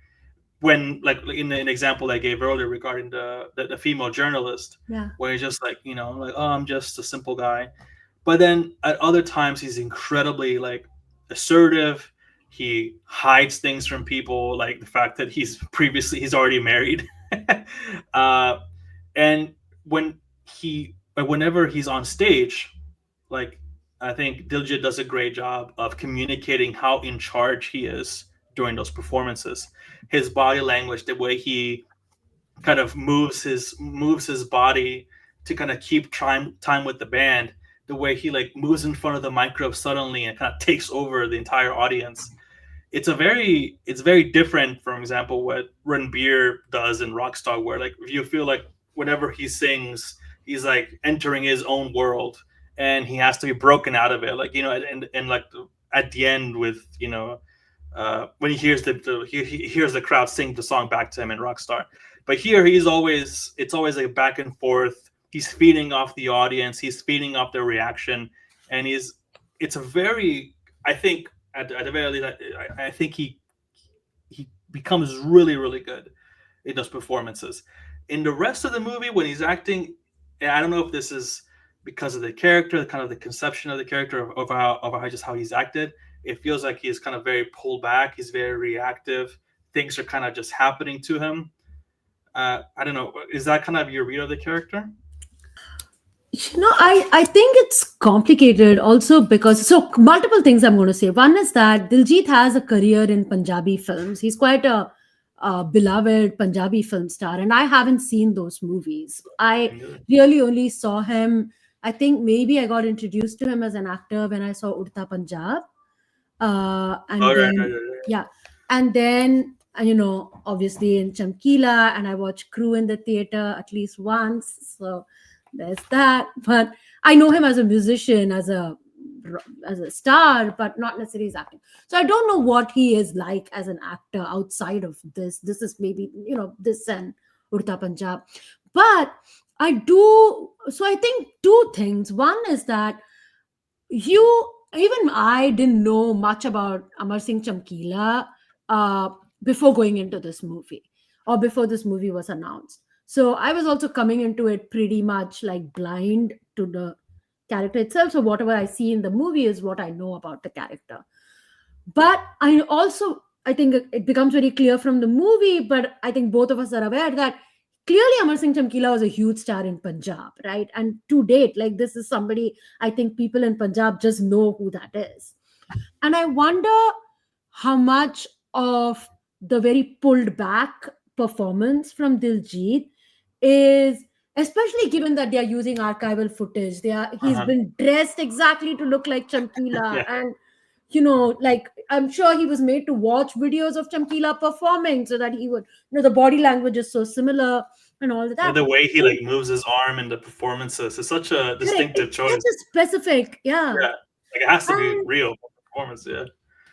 When like in the an example I gave earlier regarding the female journalist, Yeah. where he's just like like, oh, I'm just a simple guy. But then at other times he's incredibly like assertive. He hides things from people, like the fact that he's already married. uh, and when whenever he's on stage, like I think Diljit does a great job of communicating how in charge he is during those performances. His body language, the way he kind of moves his body to kind of keep time with the band, the way he like moves in front of the micro suddenly and kind of takes over the entire audience. It's very different, for example, what Ranbir does in Rockstar, where like you feel like whenever he sings, he's like entering his own world, and he has to be broken out of it. Like and like at the end with when he hears he hears the crowd sing the song back to him in Rockstar. But here it's always like back and forth. He's feeding off the audience. He's feeding off their reaction, and it's a very, I think at the very least, I think he becomes really really good in those performances. In the rest of the movie, when he's acting, and I don't know if this is because of the character, kind of the conception of the character of just how he's acted. It feels like he's kind of very pulled back. He's very reactive. Things are kind of just happening to him. I don't know. Is that kind of your read of the character? I think it's complicated also because so multiple things I'm going to say. One is that Diljit has a career in Punjabi films. He's quite a beloved Punjabi film star, and I haven't seen those movies. I really only saw him. I think maybe I got introduced to him as an actor when I saw Urta Punjab, and All right, then right, right, yeah, and then obviously in Chamkila, and I watched Crew in the theater at least once. So there's that. But I know him as a musician, as a star, but not necessarily his acting. So I don't know what he is like as an actor outside of this. This is maybe this and Urta Punjab, but I do. So I think two things. One is that you even I didn't know much about Amar Singh Chamkila uh, before going into this movie or before this movie was announced. So I was also coming into it pretty much like blind to the character itself. So whatever I see in the movie is what I know about the character. But I think it becomes very clear from the movie, but I think both of us are aware that clearly Amar Singh Chamkila was a huge star in Punjab, right? And to date, like this is somebody I think people in Punjab just know who that is. And I wonder how much of the very pulled back performance from Diljit is, especially given that they are using archival footage. He's Uh-huh. been dressed exactly to look like Chamkila, Yeah. and like I'm sure he was made to watch videos of Chamkila performing so that he would, the body language is so similar and all of Yeah, that. the way he like moves his arm in the performances is such a Correct. distinctive It's choice. such a specific, yeah. Yeah, like it has to be And real performance. Yeah,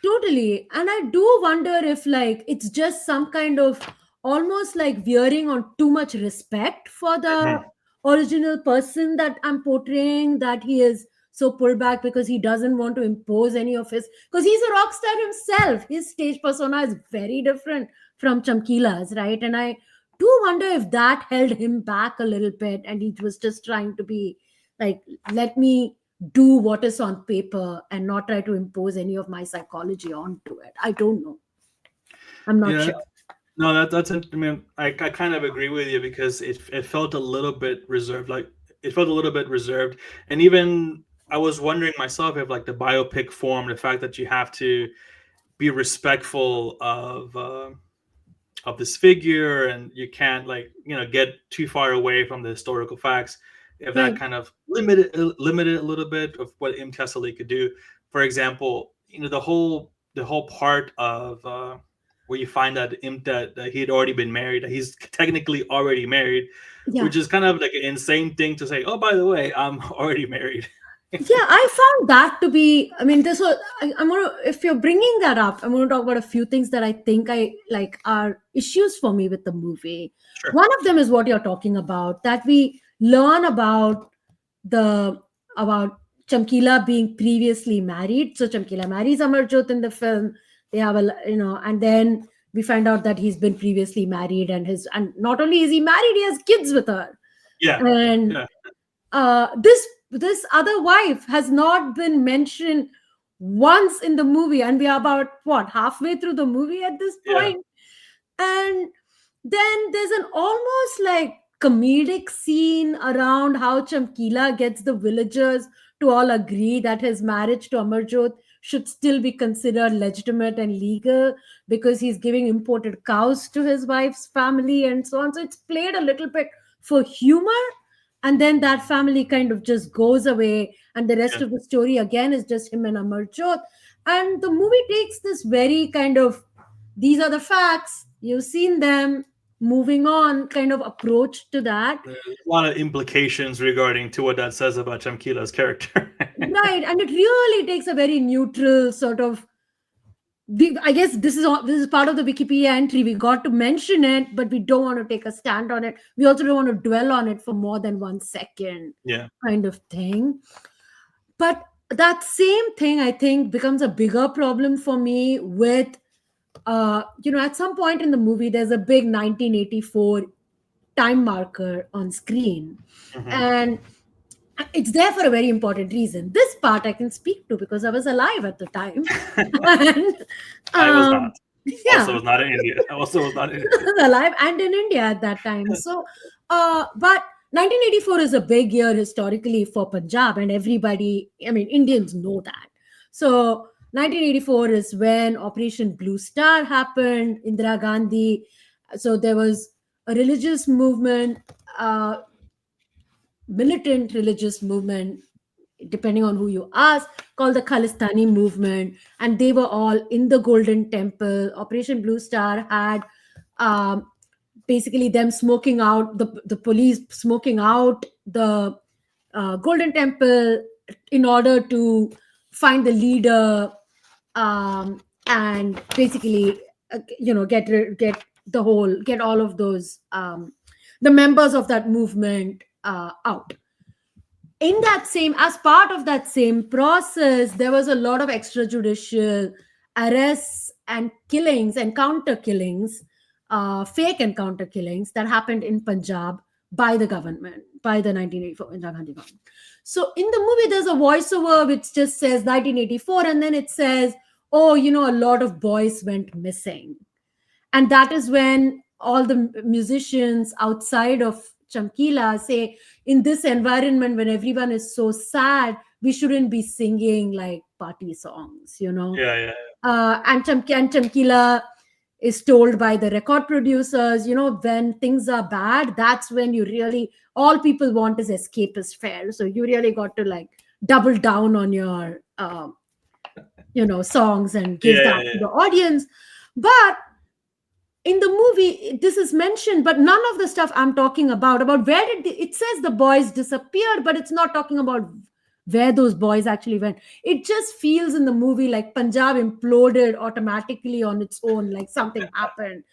totally. And I do wonder if, like, it's just some kind of almost like veering on too much respect for the Mhm. original person that I'm portraying, that he is so pulled back because he doesn't want to impose any of his, because he's a rock star himself. His stage persona is very different from Chamkila's, right? And I do wonder if that held him back a little bit and he was just trying to be like, let me do what is on paper and not try to impose any of my psychology onto it. I don't know. I'm not yeah. sure. No, I mean, I kind of agree with you because it felt a little bit reserved. Like it felt a little bit reserved, and even I was wondering myself if like the biopic form, the fact that you have to be respectful of this figure and you can't like get too far away from the historical facts, if that Right. kind of limited a little bit of what Imtiaz Ali could do. For example, the whole part of where you find that that he had already been married, that he's technically already married, Yeah. which is kind of like an insane thing to say, oh, by the way, I'm already married. Yeah, I found that to be. I mean, this was. I'm gonna. If you're bringing that up, I'm gonna talk about a few things that I think I like are issues for me with the movie. Sure. One of them is what you're talking about, that we learn the about Chamkila being previously married. So Chamkila marries Amarjot in the film. They have and then we find out that he's been previously married, and not only is he married, he has kids with her. Yeah, And yeah, this other wife has not been mentioned once in the movie, and we are about what, halfway through the movie at this yeah, point. And then there's an almost like comedic scene around how Chamkila gets the villagers to all agree that his marriage to Amarjot should still be considered legitimate and legal because he's giving imported cows to his wife's family and so on. So it's played a little bit for humor, and then that family kind of just goes away, and the rest yeah. of the story again is just him and Amarjot. And the movie takes this very kind of, these are the facts, you've seen them, moving on kind of approach to that. There's a lot of implications regarding to what that says about Chamkila's character. Right, and it really takes a very neutral sort of, I guess this is part of the Wikipedia entry. We got to mention it, but we don't want to take a stand on it. We also don't want to dwell on it for more than 1 second, Yeah. kind of thing. But that same thing, I think, becomes a bigger problem for me with, at some point in the movie, there's a big 1984 time marker on screen. Hmm. And it's there for a very important reason. This part I can speak to because I was alive at the time. And I was not. yeah, Also, was not in India. I also was not in India. alive and in India at that time. So, but 1984 is a big year historically for Punjab, and everybody, I mean, Indians know that. So, 1984 is when Operation Blue Star happened, Indira Gandhi. So, there was a religious movement, militant religious movement, depending on who you ask, called the Khalistani movement, and they were all in the Golden Temple. Operation Blue Star had um, basically them smoking out, the police smoking out the Golden Temple in order to find the leader, and basically get all of those the members of that movement out. In that same, as part of that same process, there was a lot of extrajudicial arrests and killings, encounter killings, fake encounter killings that happened in Punjab by the government, by the 1984 Indira Gandhi government. So in the movie, there's a voiceover which just says 1984, and then it says, oh, a lot of boys went missing. And that is when all the musicians outside of Chamkila say, in this environment when everyone is so sad, we shouldn't be singing like party songs. Yeah, yeah, And Chamkila is told by the record producers, when things are bad, that's when you really, all people want is escapist fare. So you really got to like double down on your songs and give Yeah, that to the audience. But in the movie this is mentioned, but none of the stuff I'm talking about where did it says the boys disappeared, but it's not talking about where those boys actually went. It just feels in the movie like Punjab imploded automatically on its own, like something happened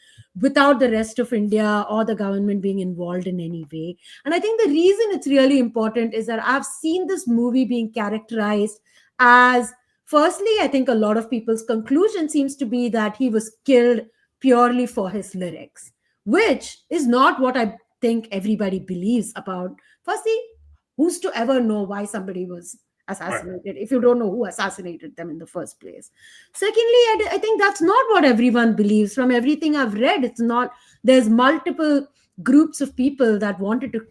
without the rest of India or the government being involved in any way. And I think the reason it's really important is that I've seen this movie being characterized as, firstly, I think a lot of people's conclusion seems to be that he was killed purely for his lyrics, which is not what I think everybody believes about. Firstly, who's to ever know why somebody was right, assassinated if you don't know who assassinated them in the first place? Secondly, I think that's not what everyone believes. From everything I've read, it's not. There's multiple groups of people that wanted to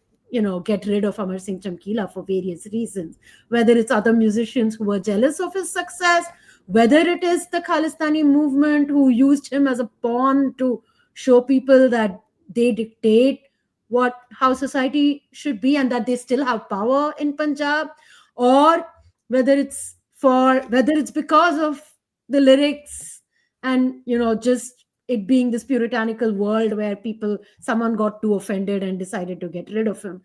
get rid of Amar Singh Chamkila for various reasons, whether it's other musicians who were jealous of his success, whether it is the Khalistani movement who used him as a pawn to show people that they dictate what how society should be and that they still have power in Punjab, or whether it's because of the lyrics and just it being this puritanical world where someone got too offended and decided to get rid of him.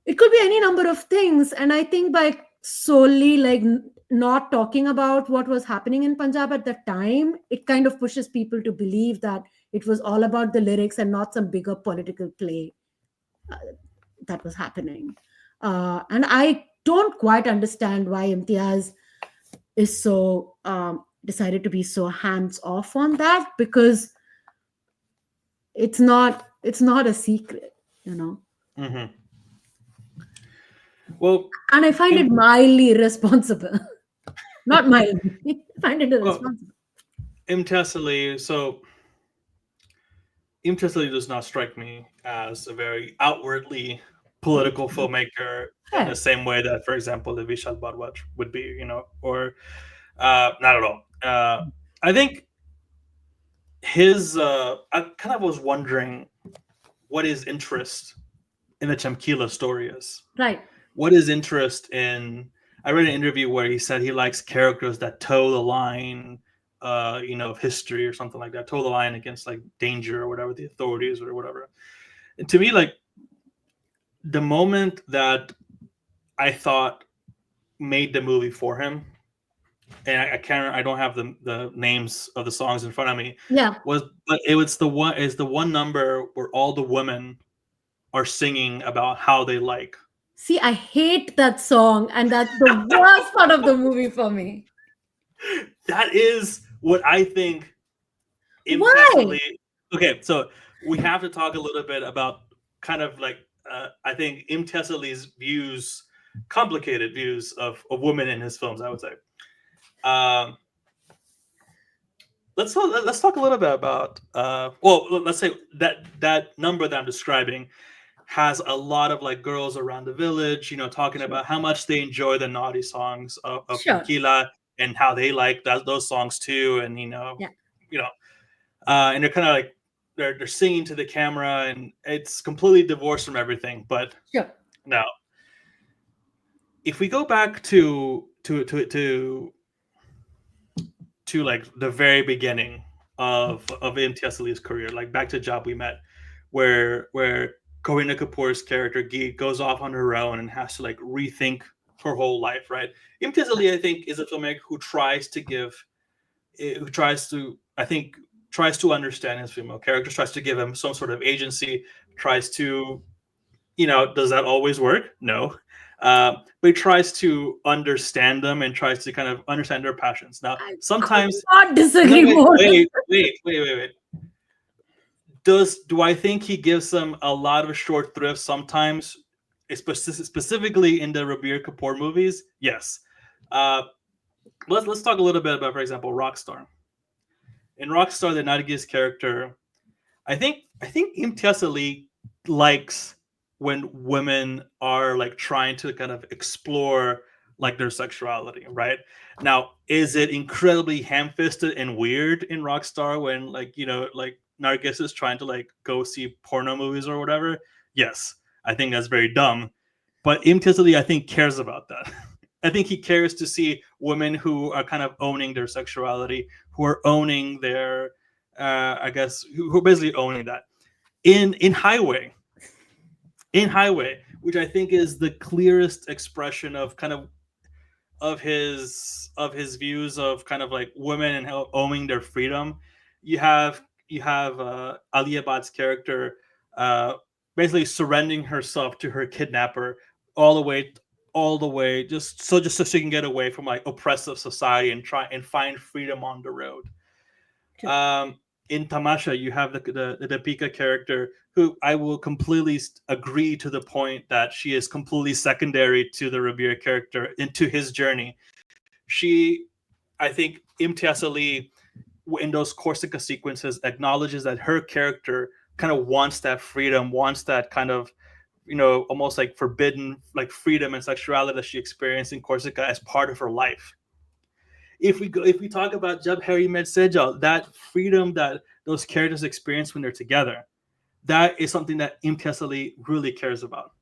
It could be any number of things, and I think by solely like not talking about what was happening in Punjab at the time, it kind of pushes people to believe that it was all about the lyrics and not some bigger political play that was happening. And I don't quite understand why Imtiaz is so decided to be so hands off on that, because it's not a secret, hmm well, and I find it Im- mildly irresponsible. Not mildly. I find it well, irresponsible. Imtiaz Ali. So Imtiaz Ali does not strike me as a very outwardly political filmmaker in the Yeah. same way that, for example, the Vishal Bardwaj would be, or not at all. I think I kind of was wondering what his interest in the Chamkila story is. Right. What his interest in? I read an interview where he said he likes characters that toe the line, of history or something like that, toe the line against like danger or whatever, the authorities or whatever. And to me, like the moment that I thought made the movie for him, and I don't have the names of the songs in front of me, Yeah. but it was the one number where all the women are singing about how they like. See, I hate that song, and that's the worst part of the movie for me. That is what I think Imtiaz Why? Ali. Okay, so we have to talk a little bit about kind of like I think Imtiaz Ali's views, complicated views of women in his films. I would say. Um, let's talk a little bit about let's say that number that I'm describing has a lot of like girls around the village, talking Sure. about how much they enjoy the naughty songs of Sure. Chamkila and how they like those songs too, and Yeah. you know, and they're kind of like they're singing to the camera, and it's completely divorced from everything. But Sure. now, if we go back to like the very beginning of Imtiaz Ali's career, like back to Job We Met, where Kareena Kapoor's character Geet goes off on her own and has to like rethink her whole life, right? Imtiaz Ali, I think, is a filmmaker who tries to, I think, tries to understand his female characters, tries to give him some sort of agency, tries to, does that always work? No. But he tries to understand them and tries to kind of understand their passions. Now, I could sometimes, not no, disagree wait, more. wait, wait, wait, wait, wait. Do I think he gives them a lot of short thrifts sometimes, specifically in the Rabir Kapoor movies? Yes. Uh, let's talk a little bit about, for example, Rockstar. In Rockstar, the Nargis character, I think Imtiaz Ali likes when women are like trying to kind of explore like their sexuality, right? Now, is it incredibly ham-fisted and weird in Rockstar when like like Nargis is trying to like go see porno movies or whatever? Yes, I think that's very dumb. But Imtiaz Ali, I think, cares about that. I think he cares to see women who are kind of owning their sexuality, who are owning their, I guess, who are basically owning that. In Highway, which I think is the clearest expression of kind of his views of kind of like women and how owning their freedom. You have Ali Abad's character uh, basically surrendering herself to her kidnapper all the way just so she can get away from like oppressive society and try and find freedom on the road. True. um, in Tamasha, you have the Deepika character, who I will completely agree to the point that she is completely secondary to the Rabir character into his journey. She, I think, Imtiaz Ali in those Corsica sequences acknowledges that her character kind of wants that freedom, wants that kind of, almost like forbidden like freedom and sexuality that she experienced in Corsica as part of her life. If we talk about Jab Harry Med Sejal, that freedom that those characters experience when they're together, that is something that Imtiaz Ali really cares about.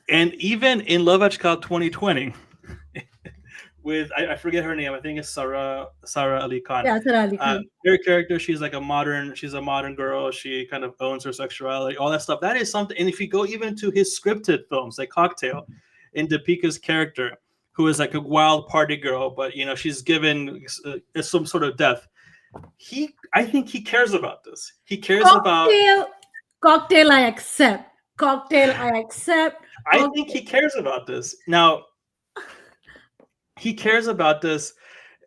And even in Love Ajkal 2020, with I forget her name, I think it's Sarah Ali Khan. Yeah, Sara Ali Khan. Her character, she's a modern girl. She kind of owns her sexuality, all that stuff. That is something. And if you go even to his scripted films, like Cocktail, in Deepika's character, who is like a wild party girl, but she's given some sort of death. I think he cares about this. He cares about. Cocktail, cocktail, I accept. Cocktail, I accept. I think he cares about this. Now, he cares about this,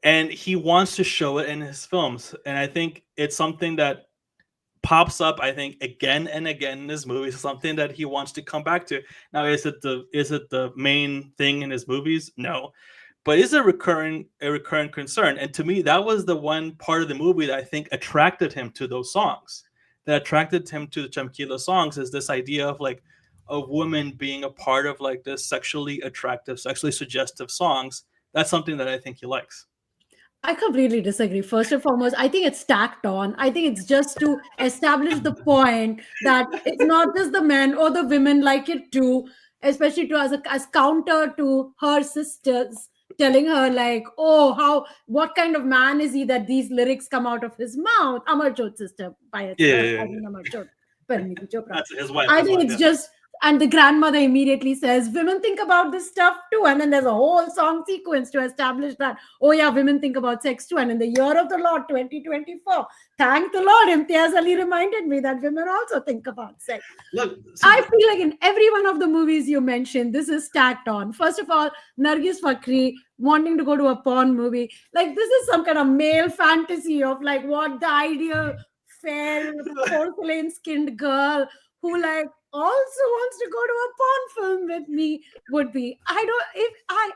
and he wants to show it in his films. And I think it's something that pops up, I think, again and again in his movies. Something that he wants to come back to. Now, is it the main thing in his movies? No, but is a recurring concern. And to me, that was the one part of the movie that I think attracted him to those songs. That attracted him to the Chamkila songs is this idea of like a woman being a part of like this sexually attractive, sexually suggestive songs. That's something that I think he likes. I completely disagree. First and foremost, I think it's tacked on. I think it's just to establish the point that it's not just the men or the women like it too, especially to as counter to her sisters telling her like, oh, how what kind of man is he that these lyrics come out of his mouth? Amar Chot's sister by Yeah, itself. yeah, I yeah. mean Amar Chot, Pariniti Chopra. That's his wife. I His think wife. it's Yeah. just, and the grandmother immediately says, women think about this stuff too. And then there's a whole song sequence to establish that, oh yeah, women think about sex too. And in the year of the Lord 2024, thank the Lord, Imtiaz Ali reminded me that women also think about sex. Look, I feel like in every one of the movies you mentioned, this is stacked on. First of all, Nargis Fakri wanting to go to a porn movie. Like, this is some kind of male fantasy of like what the ideal fair porcelain skinned girl who like also wants to go to a porn film with me would be. I don't, if I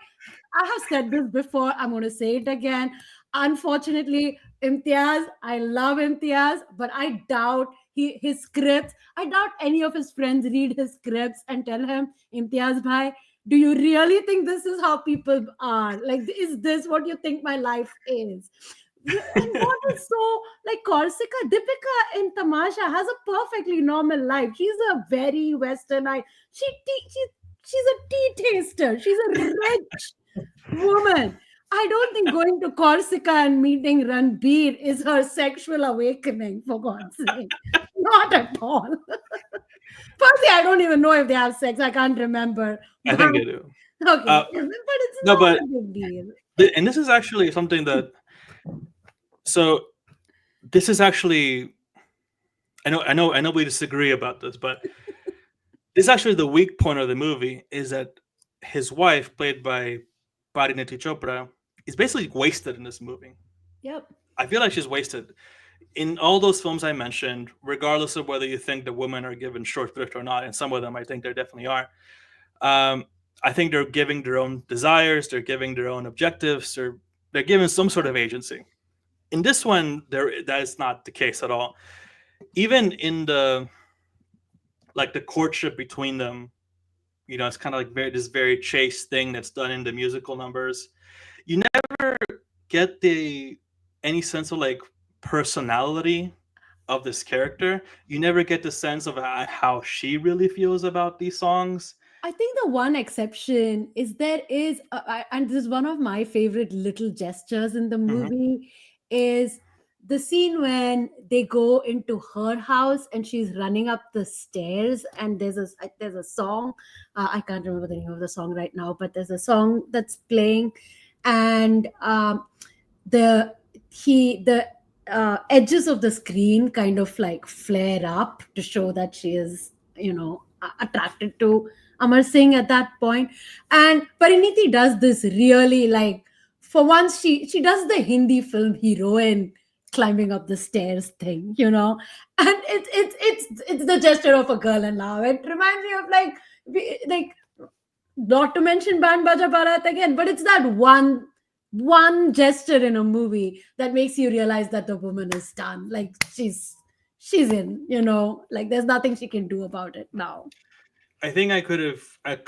have said this before, I'm going to say it again. Unfortunately, Imtiaz, I love Imtiaz, but I doubt his scripts. I doubt any of his friends read his scripts and tell him, Imtiaz bhai, do you really think this is how people are? Like, is this what you think my life is? And what is so like Corsica, Deepika in Tamasha has a perfectly normal life. She's a very westernized. She's a tea taster. She's a rich woman. I don't think going to Corsica and meeting Ranbir is her sexual awakening, for God's sake. Not at all. Firstly, I don't even know if they have sex. I can't remember. I think they do. Okay. Uh, But it's no, not but a big deal. and this is actually something that. So, this is actually. I know. We disagree about this, but this is actually the weak point of the movie is that his wife, played by Pariniti Chopra, is basically wasted in this movie. Yep. I feel like she's wasted in all those films I mentioned, regardless of whether you think the women are given short shrift or not. And some of them, I think there definitely are. Um, I think they're giving their own desires, they're giving their own objectives, they're given some sort of agency. In this one, that is not the case at all. Even in the courtship between them, it's kind of like this very chaste thing that's done in the musical numbers. You never get any sense of like personality of this character. You never get the sense of how she really feels about these songs. I think the one exception is there is, and this is one of my favorite little gestures in the Hmm. movie, is the scene when they go into her house and she's running up the stairs, and there's a song. I can't remember the name of the song right now, but there's a song that's playing, and the the edges of the screen kind of like flare up to show that she is, attracted to Amar Singh at that point. And Pariniti does this really, like, for once she does the Hindi film heroine climbing up the stairs thing, and it's the gesture of a girl in love. It reminds me of like, like, not to mention Band Baja Bharat again, but it's that one gesture in a movie that makes you realize that the woman is done. Like, she's in, like, there's nothing she can do about it now. I think I could have. I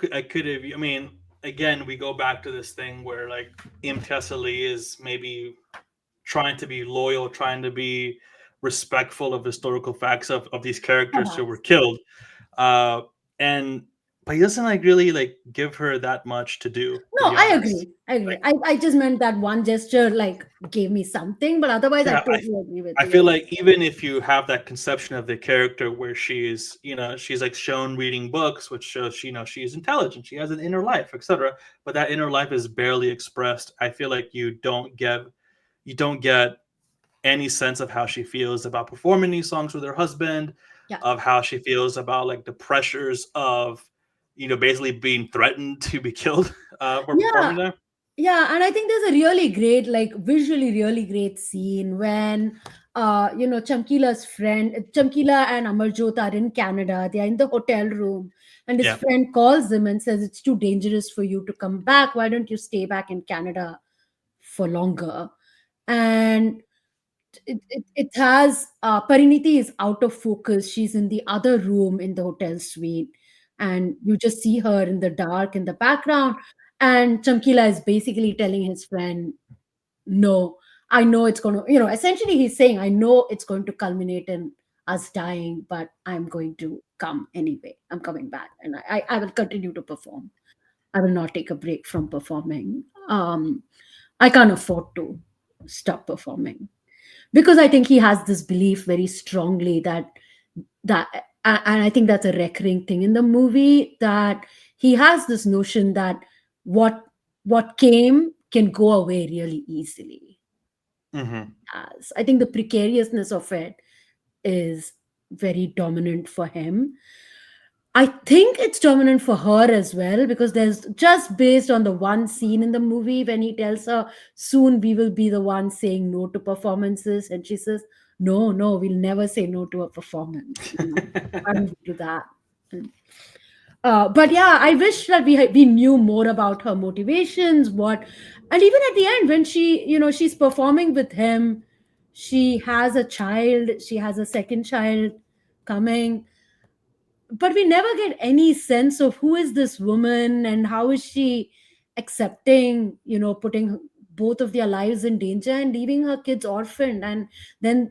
mean, again, we go back to this thing where like Imtiaz Ali is maybe trying to be loyal, trying to be respectful of historical facts of these characters who were Perhaps. killed, uh, and but he doesn't like really like give her that much to do. To No, be I honest, agree. I agree. like I just meant that one gesture like gave me something, but otherwise I yeah, totally agree with I feel you. like even if you have that conception of the character where she's, she's like shown reading books, which shows she's intelligent, she has an inner life, etc. But that inner life is barely expressed. I feel like you don't get any sense of how she feels about performing these songs with her husband, Yeah. of how she feels about like the pressures of, basically being threatened to be killed for Yeah. performing them. Yeah, and I think there's a really great, like, visually really great scene when Chamkila and Amarjot are in Canada. They are in the hotel room, and his Yeah. friend calls him and says, "It's too dangerous for you to come back. Why don't you stay back in Canada for longer?" And it has, Pariniti is out of focus. She's in the other room in the hotel suite, and you just see her in the dark in the background. And Chamkila is basically telling his friend, "No, I know it's going to, essentially he's saying, I know it's going to culminate in us dying, but I'm going to come anyway. I'm coming back, and I will continue to perform. I will not take a break from performing. I can't afford to stop performing." Because I think he has this belief very strongly that and I think that's a recurring thing in the movie, that he has this notion that what what came can go away really easily. Hmm. As I think the precariousness of it is very dominant for him. I think it's dominant for her as well, because there's just based on the one scene in the movie when he tells her, "Soon we will be the ones saying no to performances," and she says, "No, no, we'll never say no to a performance. Why would we do that?" And, but yeah, I wish that we knew more about her motivations. And even at the end when she's performing with him, she has a child. She has a second child coming, but we never get any sense of who is this woman and how is she accepting, putting both of their lives in danger and leaving her kids orphaned. And then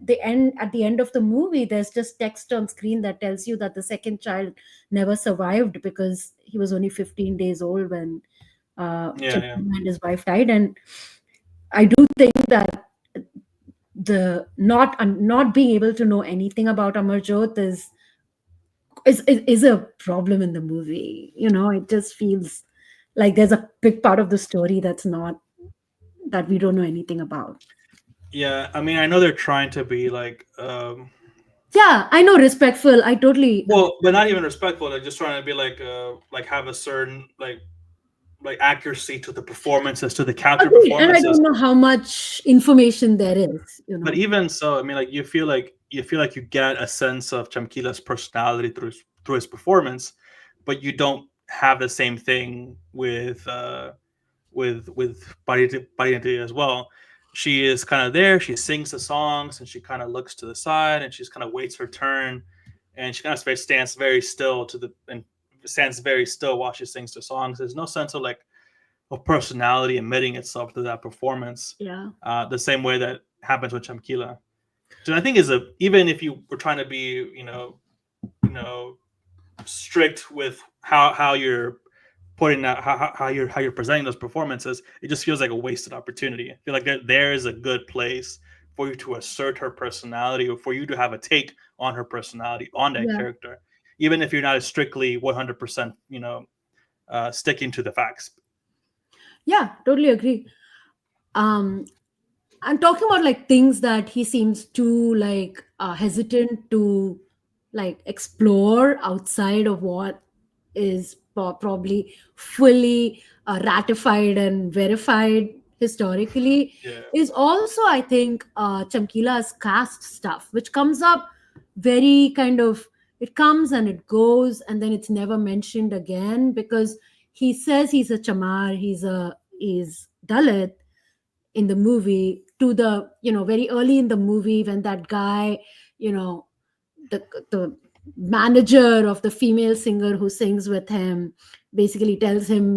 at the end of the movie, there's just text on screen that tells you that the second child never survived because he was only 15 days old when Yeah, yeah. Chandra and his wife died. And I do think that the not being able to know anything about Amarjot is a problem in the movie. It just feels like there's a big part of the story that we don't know anything about. Yeah, I mean, I know they're trying to be like, Yeah, I know, respectful. I totally well, but not even respectful. They're just trying to be like have a certain like accuracy to the performances, to the counter agree, and I performances. don't know how much information there is. But even so, I mean, like you feel like you get a sense of Chamkila's personality through his performance, but you don't have the same thing with Parity as well. She is kind of there. She sings the songs, and she kind of looks to the side, and she's kind of waits her turn, and she kind of stands very still and stands very still while she sings the songs. There's no sense of personality emitting itself through that performance, Yeah. the same way that happens with Chamkila. So I think is a even if you were trying to be, you know, strict with how you're putting that how you're presenting those performances, it just feels like a wasted opportunity. I feel like there is a good place for you to assert her personality, or for you to have a take on her personality, on that Yeah. character, even if you're not as strictly 100%, sticking to the facts. Yeah, totally agree. um I'm talking about like things that he seems too like hesitant to like explore outside of what is probably fully ratified and verified historically, Yeah. is also, I think, Chamkila's caste stuff, which comes up very kind of, it comes and it goes and then it's never mentioned again, because he says he's a chamar, he's Dalit in the movie, to the, very early in the movie, when that guy, you know the manager of the female singer who sings with him basically tells him,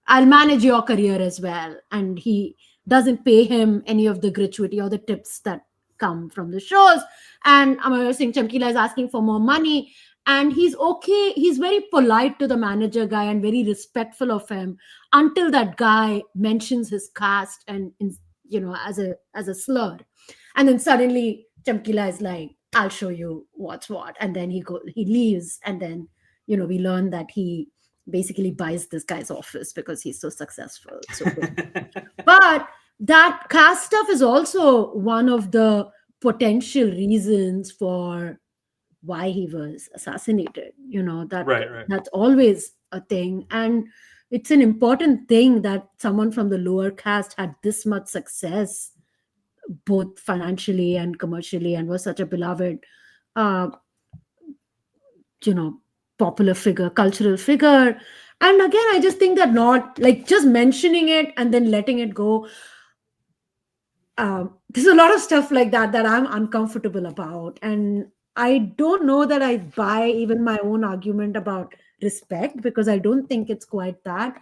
I'll manage your career as well, and he doesn't pay him any of the gratuity or the tips that come from the shows. And Amar Singh Chamkila is asking for more money, and he's okay, he's very polite to the manager guy and very respectful of him, until that guy mentions his caste, and as a slur. And then suddenly Chamkila is like, I'll show you what's what. And then he leaves. And then, we learn that he basically buys this guy's office because he's so successful. So good. But that caste stuff is also one of the potential reasons for why he was assassinated. Right, right. That's always a thing. And it's an important thing that someone from the lower caste had this much success, both financially and commercially, and was such a beloved, uh, you know, popular figure, cultural figure. And again, I just think that not like just mentioning it and then letting it go. There's a lot of stuff like that I'm uncomfortable about, and I don't know that I buy even my own argument about respect, because I don't think it's quite that.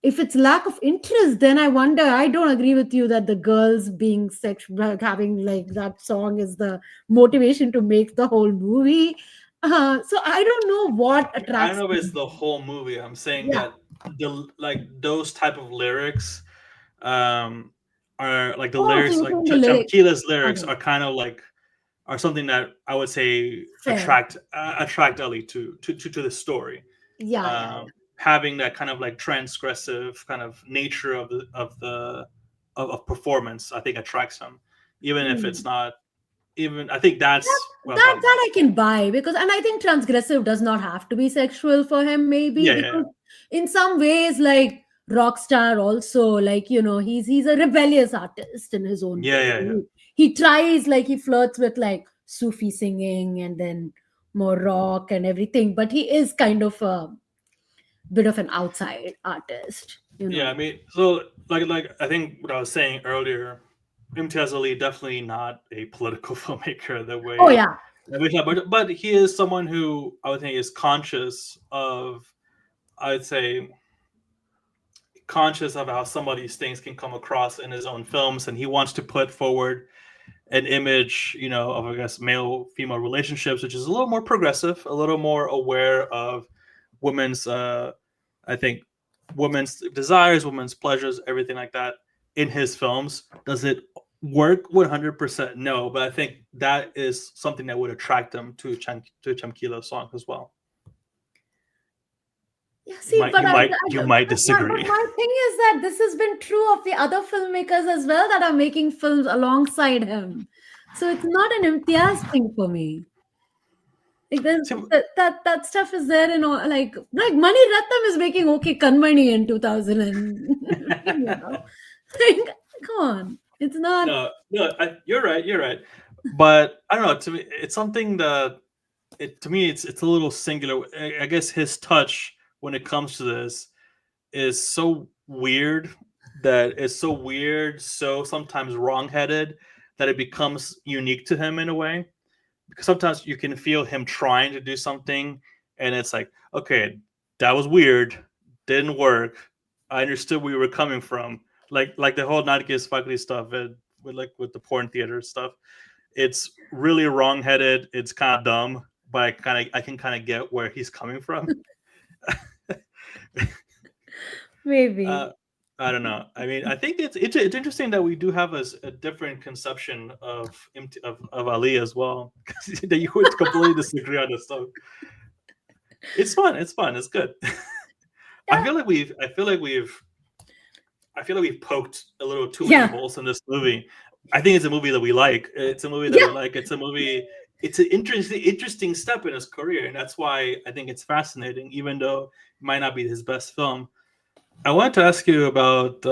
If it's lack of interest, then I wonder, I don't agree with you that the girls being sexual, like, having like that song is the motivation to make the whole movie. So I don't know what I don't attracts know if it's them. the whole movie. I'm saying Yeah. that the like those type of lyrics, um, are like the Oh, so lyrics, you're like saying the lyrics. Chamkila's lyrics Okay. are kind of like, are something that I would say Fair. attract Ellie to the story. Yeah, yeah, yeah. Having that kind of like transgressive kind of nature of performance, I think attracts him, even if it's Hmm. not. Even I think that's what I'm that talking that about. I can buy, because, and I think transgressive does not have to be sexual for him, maybe, Yeah, yeah, because in some ways, like Rockstar also, like, he's a rebellious artist in his own yeah, way. yeah, yeah. He tries, like, he flirts with like Sufi singing and then more rock and everything, but he is kind of a bit of an outside artist. Yeah, I mean, so like I think what I was saying earlier, Imtiaz Ali definitely not a political filmmaker the Oh way yeah. that we thought, but he is someone who I would think is conscious of, I'd say, conscious of how some of these things can come across in his own films, and he wants to put forward an image, of, I guess, male female relationships, which is a little more progressive, a little more aware of women's, I think, women's desires, women's pleasures, everything like that in his films. Does it work 100%? No, but I think that is something that would attract them to Chamkila's songs as well. Yeah, You see, might, you might, you might but disagree. my thing is that this has been true of the other filmmakers as well that are making films alongside him. So it's not an Imtiaz thing for me. Like there's See, that stuff is there in all, like Mani Ratnam is making Okay Kanmani in 2015. Like, come on, it's not. no, no, you're right. You're right. But I don't know. To me, it's something that to me it's a little singular. I guess his touch when it comes to this is so weird, so sometimes wrongheaded, that it becomes unique to him in a way. Because sometimes you can feel him trying to do something, and it's like, okay, that was weird, didn't work. I understood where you were coming from, like the whole Nargis Fakri stuff, with the porn theater stuff. It's really wrongheaded. It's kind of dumb, but I can kind of get where he's coming from. Maybe. uh, I don't know. I mean, I think it's interesting that we do have a different conception of Ali as well. That you would completely disagree on this stuff. It's fun. It's fun. It's good. I Yeah. feel like we've. I feel like we've. I feel like we've poked a little too many Yeah. holes in this movie. I think it's a movie that we like. It's a movie that we Yeah. like. It's a movie. It's an interesting step in his career, and that's why I think it's fascinating, even though it might not be his best film. I wanted to ask you about,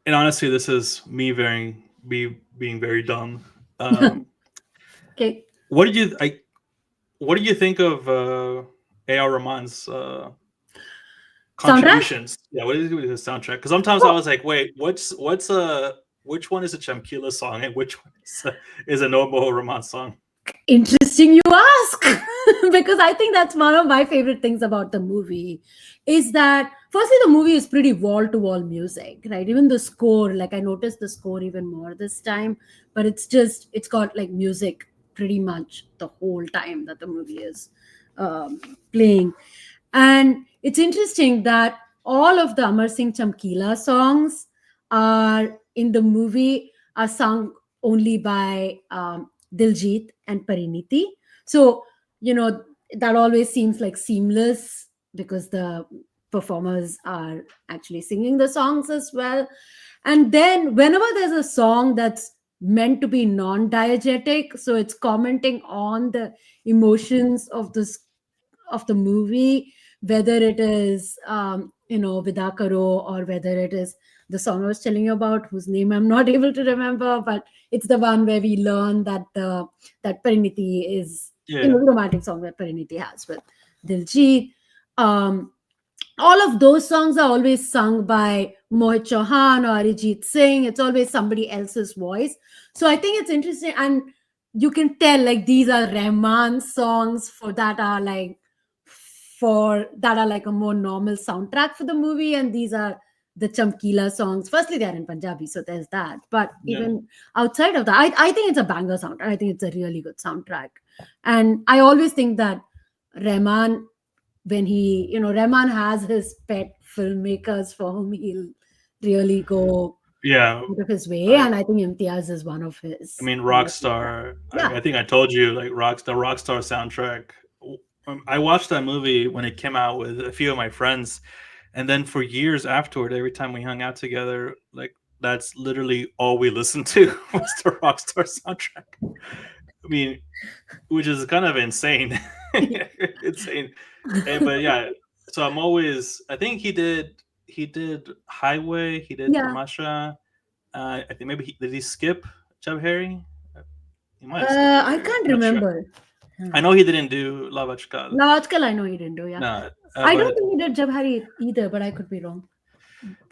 and honestly, this is me being very dumb. Um, Okay. what did you I? What did you think of A.R. Rahman's Soundtrack? contributions? Yeah, what did you do with his soundtrack? Because sometimes I Oh, was like, wait, which one is a Chamkila song and which one is a normal Rahman song? interesting you ask. Because I think that's one of my favorite things about the movie is that firstly the movie is pretty wall to wall music, right? Even the score, like I noticed the score even more this time, but it's got like music pretty much the whole time that the movie is playing. And it's interesting that all of the Amar Singh Chamkila songs are in the movie are sung only by Diljit and Pariniti. So, that always seems like seamless because the performers are actually singing the songs as well. And then, whenever there's a song that's meant to be non diegetic, so it's commenting on the emotions of the movie, whether it is Vidakaro, or whether it is the song I was telling you about, whose name I'm not able to remember, but it's the one where we learn that Pariniti is, Yeah, the romantic song that Pariniti has with Diljit. Um, all of those songs are always sung by Mohit Chauhan or Arijit Singh. It's always somebody else's voice. So I think it's interesting, and you can tell like these are Rahman songs for that are like a more normal soundtrack for the movie, and these are the Chamkila songs. Firstly, they're in Punjabi, so there's that. But yeah, even outside of that, I think it's a banger soundtrack. I think it's a really good soundtrack, and I always think that Rahman when Rahman has his pet filmmakers for whom he'll really go yeah. out of his way, I and I think Imtiaz is one of I his. mean, One of his that. Rockstar. Yeah. I think I told you like Rockstar soundtrack. I watched that movie when it came out with a few of my friends, and then for years afterward, every time we hung out together, like that's literally all we listened to was the Rockstar soundtrack. I mean, which is kind of insane, insane. But yeah, so I'm always. I think he did Highway. He did Yeah. Tamasha. I think maybe did he skip Jab Harry? He might have skipped Jab I Harry. can't I'm not sure. remember. I know he didn't do Lavachkal. Lajkal, I know he didn't do. Yeah, No, I don't but think he did Jab Hari either, but I could be wrong.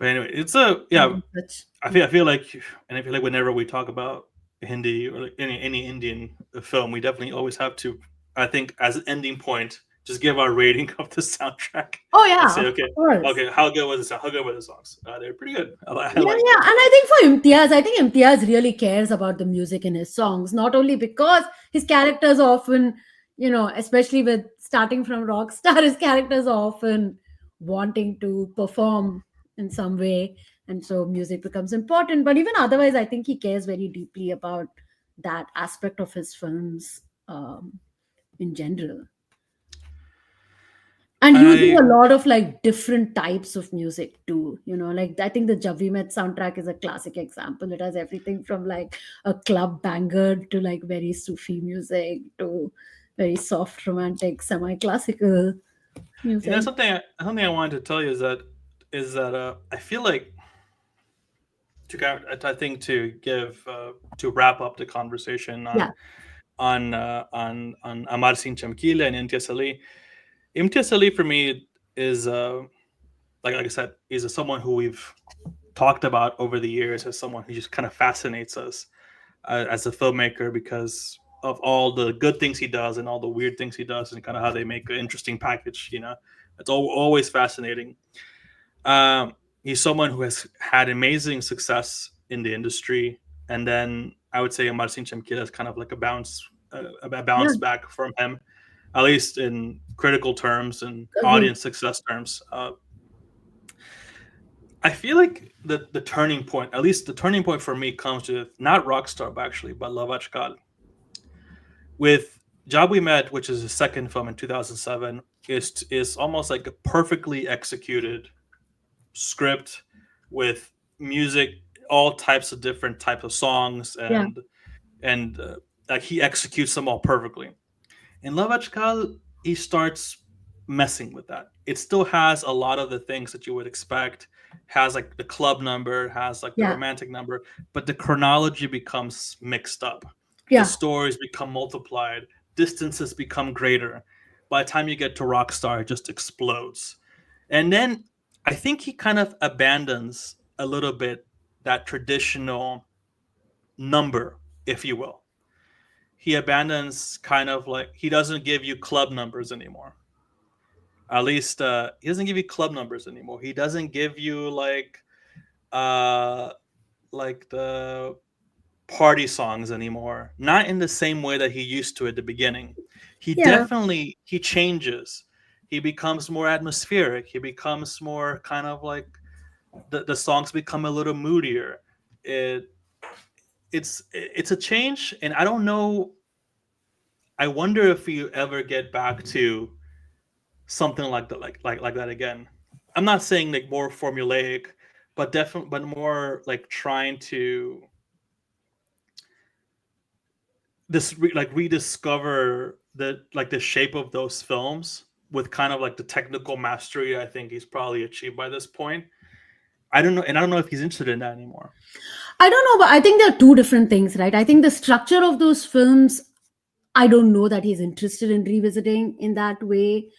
anyway, it's a I yeah. didn't touch. I feel like, and I feel like whenever we talk about Hindi or like any Indian film, we definitely always have to, I think, as an ending point, just give our rating of the soundtrack Oh and yeah, say, of okay, course. okay, how good was the How good were the songs? They're pretty good. I Yeah, like yeah. them. And I think for Imtiaz, I think Imtiaz really cares about the music in his songs, not only because his characters often, especially with starting from Rockstar, his characters are often wanting to perform in some way. And so music becomes important. But even otherwise, I think he cares very deeply about that aspect of his films in general, and using I a lot of like different types of music too, like I think the Javi Met soundtrack is a classic example. It has everything from like a club banger to like very Sufi music to very soft romantic semi-classical music. something I wanted to tell you is that I feel like I think to wrap up the conversation Yeah. on Amar Singh Chamkila and Imtiaz Ali. Imtiaz Ali for me is like I said, he's someone who we've talked about over the years as someone who just kind of fascinates us as a filmmaker because of all the good things he does and all the weird things he does and kind of how they make an interesting package. It's always fascinating. He's someone who has had amazing success in the industry, and then I would say Amar Singh Chamkila is kind of like a Yeah, bounce back from him, at least in critical terms and agree. audience success terms. I feel like the turning point, at least the turning point for me, comes with not Rockstar, but actually, but Love Ajkal. With Job We Met, which is his second film in 2007, is almost like a perfectly executed script with music, all types of different types of songs, Yeah, and like he executes them all perfectly. In Love Ajkal, he starts messing with that. It still has a lot of the things that you would expect. Has like the club number, has like the yeah, romantic number, but the chronology becomes mixed up. The yeah, stories become multiplied, distances become greater. By the time you get to Rockstar, it just explodes. And then I think he kind of abandons a little bit that traditional number, if you will. He abandons kind of like he doesn't give you club numbers anymore. At least he doesn't give you club numbers anymore. He doesn't give you uh like the party songs anymore. Not in the same way that he used to at the beginning. yeah, He changes. He becomes more atmospheric. He becomes more kind of like the songs become a little moodier. It it's a change, and I don't know. I wonder if we ever get back to something like that, like that again. I'm not saying like more formulaic, but definitely, but more like trying to like rediscover the shape of those films with kind of like the technical mastery I think he's probably achieved by this point. I don't know, and I don't know if he's interested in that anymore. I don't know, but I think there are two different things, right? I think the structure of those films, I don't know that he's interested in revisiting in that way.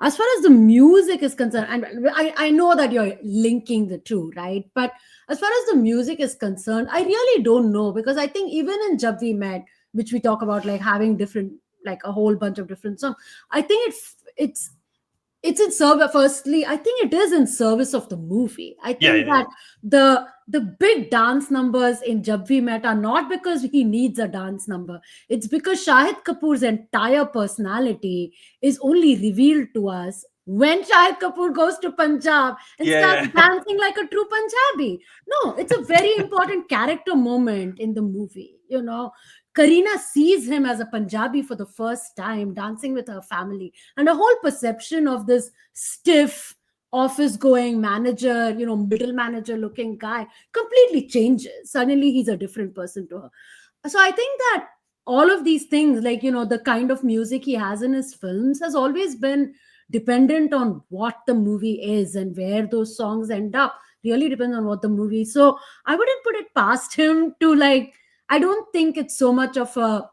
As far as the music is concerned, and I know that you're linking the two, right? But as far as the music is concerned, I really don't know, because I think even in Jab We Met, which we talk about like having different, like a whole bunch of different songs, I think it's in service. Firstly, I think it is in service of the movie. I Yeah, think yeah, yeah, that the big dance numbers in Jab We Met are not because he needs a dance number. It's because Shahid Kapoor's entire personality is only revealed to us when Shahid Kapoor goes to Punjab and starts yeah, yeah. dancing like a true Punjabi. No, it's a very important character moment in the movie. Karina sees him as a Punjabi for the first time dancing with her family, and a whole perception of this stiff office going manager, middle manager looking guy completely changes. Suddenly he's a different person to her. So I think that all of these things, like, the kind of music he has in his films has always been dependent on what the movie is, and where those songs end up really depends on what the movie is. So I wouldn't put it past him to, like, I don't think it's so much of a,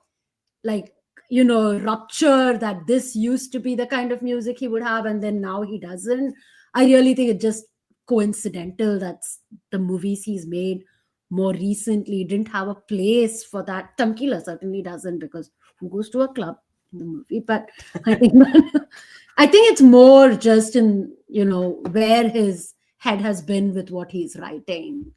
like, rupture, that this used to be the kind of music he would have and then now he doesn't. I really think it's just coincidental that the movies he's made more recently didn't have a place for that. Tamkila certainly doesn't, because who goes to a club in the movie? But I think I think it's more just in, where his head has been with what he's writing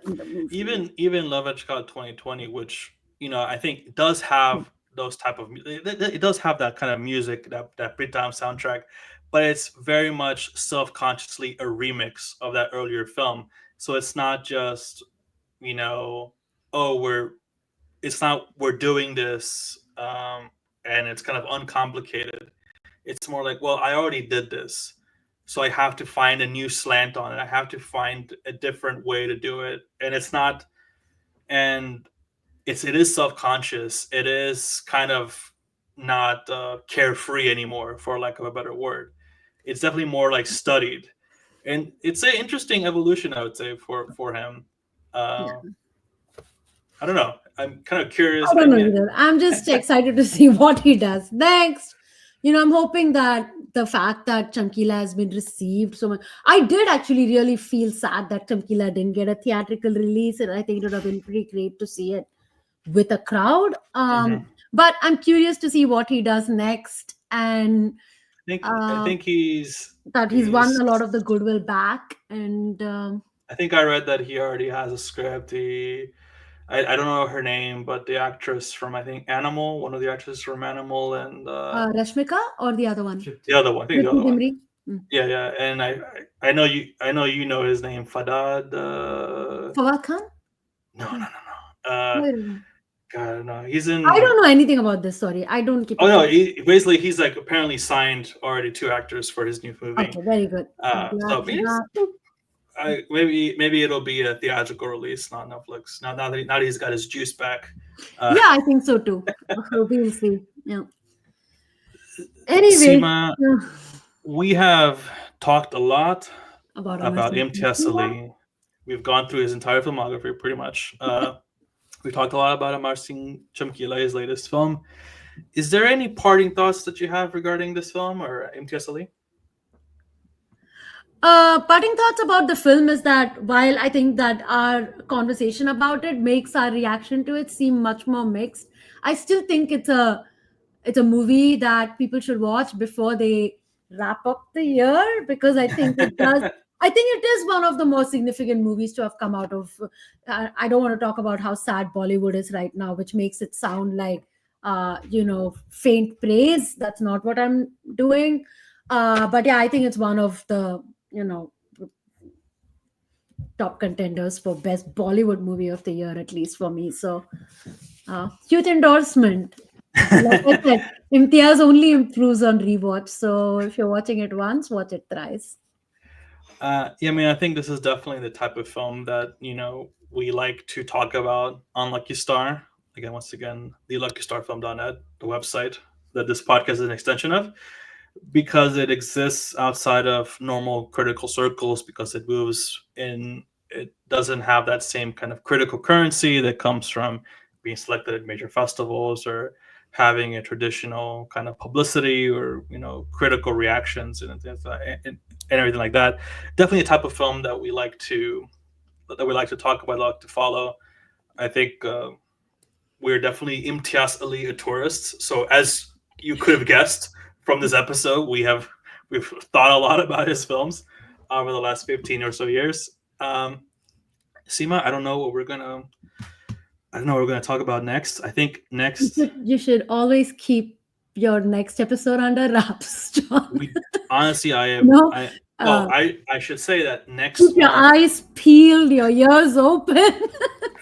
in the movie. Even Love Hachka 2020, which I think does have those type of it does have that kind of music, that Britam soundtrack, but it's very much self-consciously a remix of that earlier film. So it's not just you know oh we're doing this, and it's kind of uncomplicated. It's more like, well, I already did this, so I have to find a new slant on it. I have to find a different way to do it, and it's not, and it is self conscious. It is kind of not carefree anymore, for lack of a better word. It's definitely more like studied, and it's an interesting evolution, I would say, for him. Uh, Yeah. I don't know. I'm kind of curious. I I don't know mean, either. I'm just excited to see what he does next. I'm hoping that the fact that Chamkila has been received so much. I did actually really feel sad that Chamkila didn't get a theatrical release, and I think it would have been pretty great to see it with a crowd. mhm. But I'm curious to see what he does next, and I uh, think that he's won he's a lot of the goodwill back. And I think I read that he already has a script. I don't know her name, but the actress from I think Animal, one of the actresses from Animal, and Rashmika or the other one? the other one, I think the Priti other one. Dimri? Mm. Yeah, yeah, and I know you know his name, Fadad. Fawad Khan? No, no, No, no, no. I don't know. God, no, he's I in. don't know anything about this. Sorry, I don't keep Oh up no, with. basically he's like apparently signed already two actors for his new movie. Okay, very good. I'm glad So for yes, that. maybe it'll be a theatrical release, not Netflix. Now that he's got his juice back. Uh, Yeah, I think so too. We'll see. Yeah. Anyway, Seema, yeah, we have talked a lot about Amar about Singh Imtiaz Chamkila. Ali. We've gone through his entire filmography pretty much. We talked a lot about Amar Singh Chamkila, his latest film. Is there any parting thoughts that you have regarding this film or Imtiaz Ali? Parting thoughts about the film is that while I think that our conversation about it makes our reaction to it seem much more mixed, I still think it's a movie that people should watch before they wrap up the year, because I think it does. I think it is one of the most significant movies to have come out of. I don't want to talk about how sad Bollywood is right now, which makes it sound like faint praise. That's not what I'm doing. But yeah, I think it's one of the you know top contenders for best Bollywood movie of the year, at least for me. So huge endorsement. Like I said, Imtiaz only improves on rewatch. So if you're watching it once, watch it thrice. Yeah, I mean, I think this is definitely the type of film that we like to talk about on Lucky Star. Again, once again, the luckystarfilm.net, the website that this podcast is an extension of, because it exists outside of normal critical circles, because it moves in. It doesn't have that same kind of critical currency that comes from being selected at major festivals or having a traditional kind of publicity or critical reactions and everything like that. Definitely a type of film that we like to talk about, like to follow. I think we're definitely Imtiaz Ali tourists. So as you could have guessed from this episode, we've thought a lot about his films over the last 15 or so years. Um, Seema, I don't know what we're gonna talk about next. I think You next should, you should always keep your next episode under wraps, John. we honestly I you am know, I uh, well I should say that keep next your month. eyes peeled, your ears open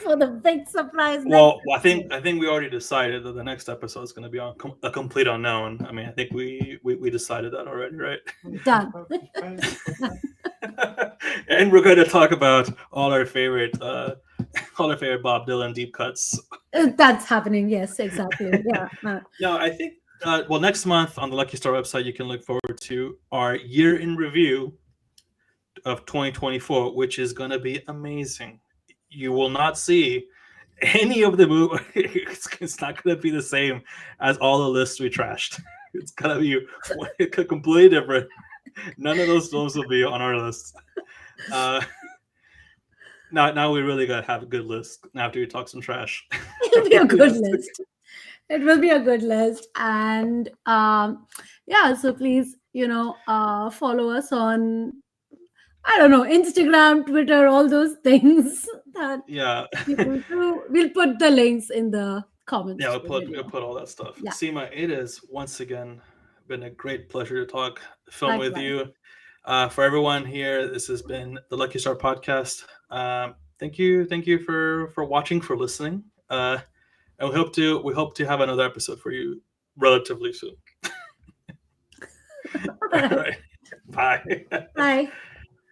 for the big surprise next Well, I think episode. I think we already decided that the next episode is going to be on a complete unknown. I mean, I think we decided that already, right? Done. And we're going to talk about all our favorite Bob Dylan deep cuts. That's happening. Yes, exactly. Yeah. No, I think well, next month on the Lucky Star website, you can look forward to our year in review of 2024, which is going to be amazing. You will not see any of the movie. It's not going to be the same as all the lists we trashed. It's going to be completely different. None of those films will be on our list. Uh, now we really got to have a good list after we talk some trash. It'll be a good Yes. list. It will be a good list. And yeah, so please, follow us on, I don't know, Instagram, Twitter, all those things that Yeah. people do. We'll put the links in the comments Yeah, to we'll the we'll video. put all that stuff. Yeah, Seema, it is once again been a great pleasure to talk film with likewise. you. For everyone here, this has been the Lucky Star podcast. Thank you for watching, for listening, and we hope to have another episode for you relatively soon. All All right. right, bye. Bye.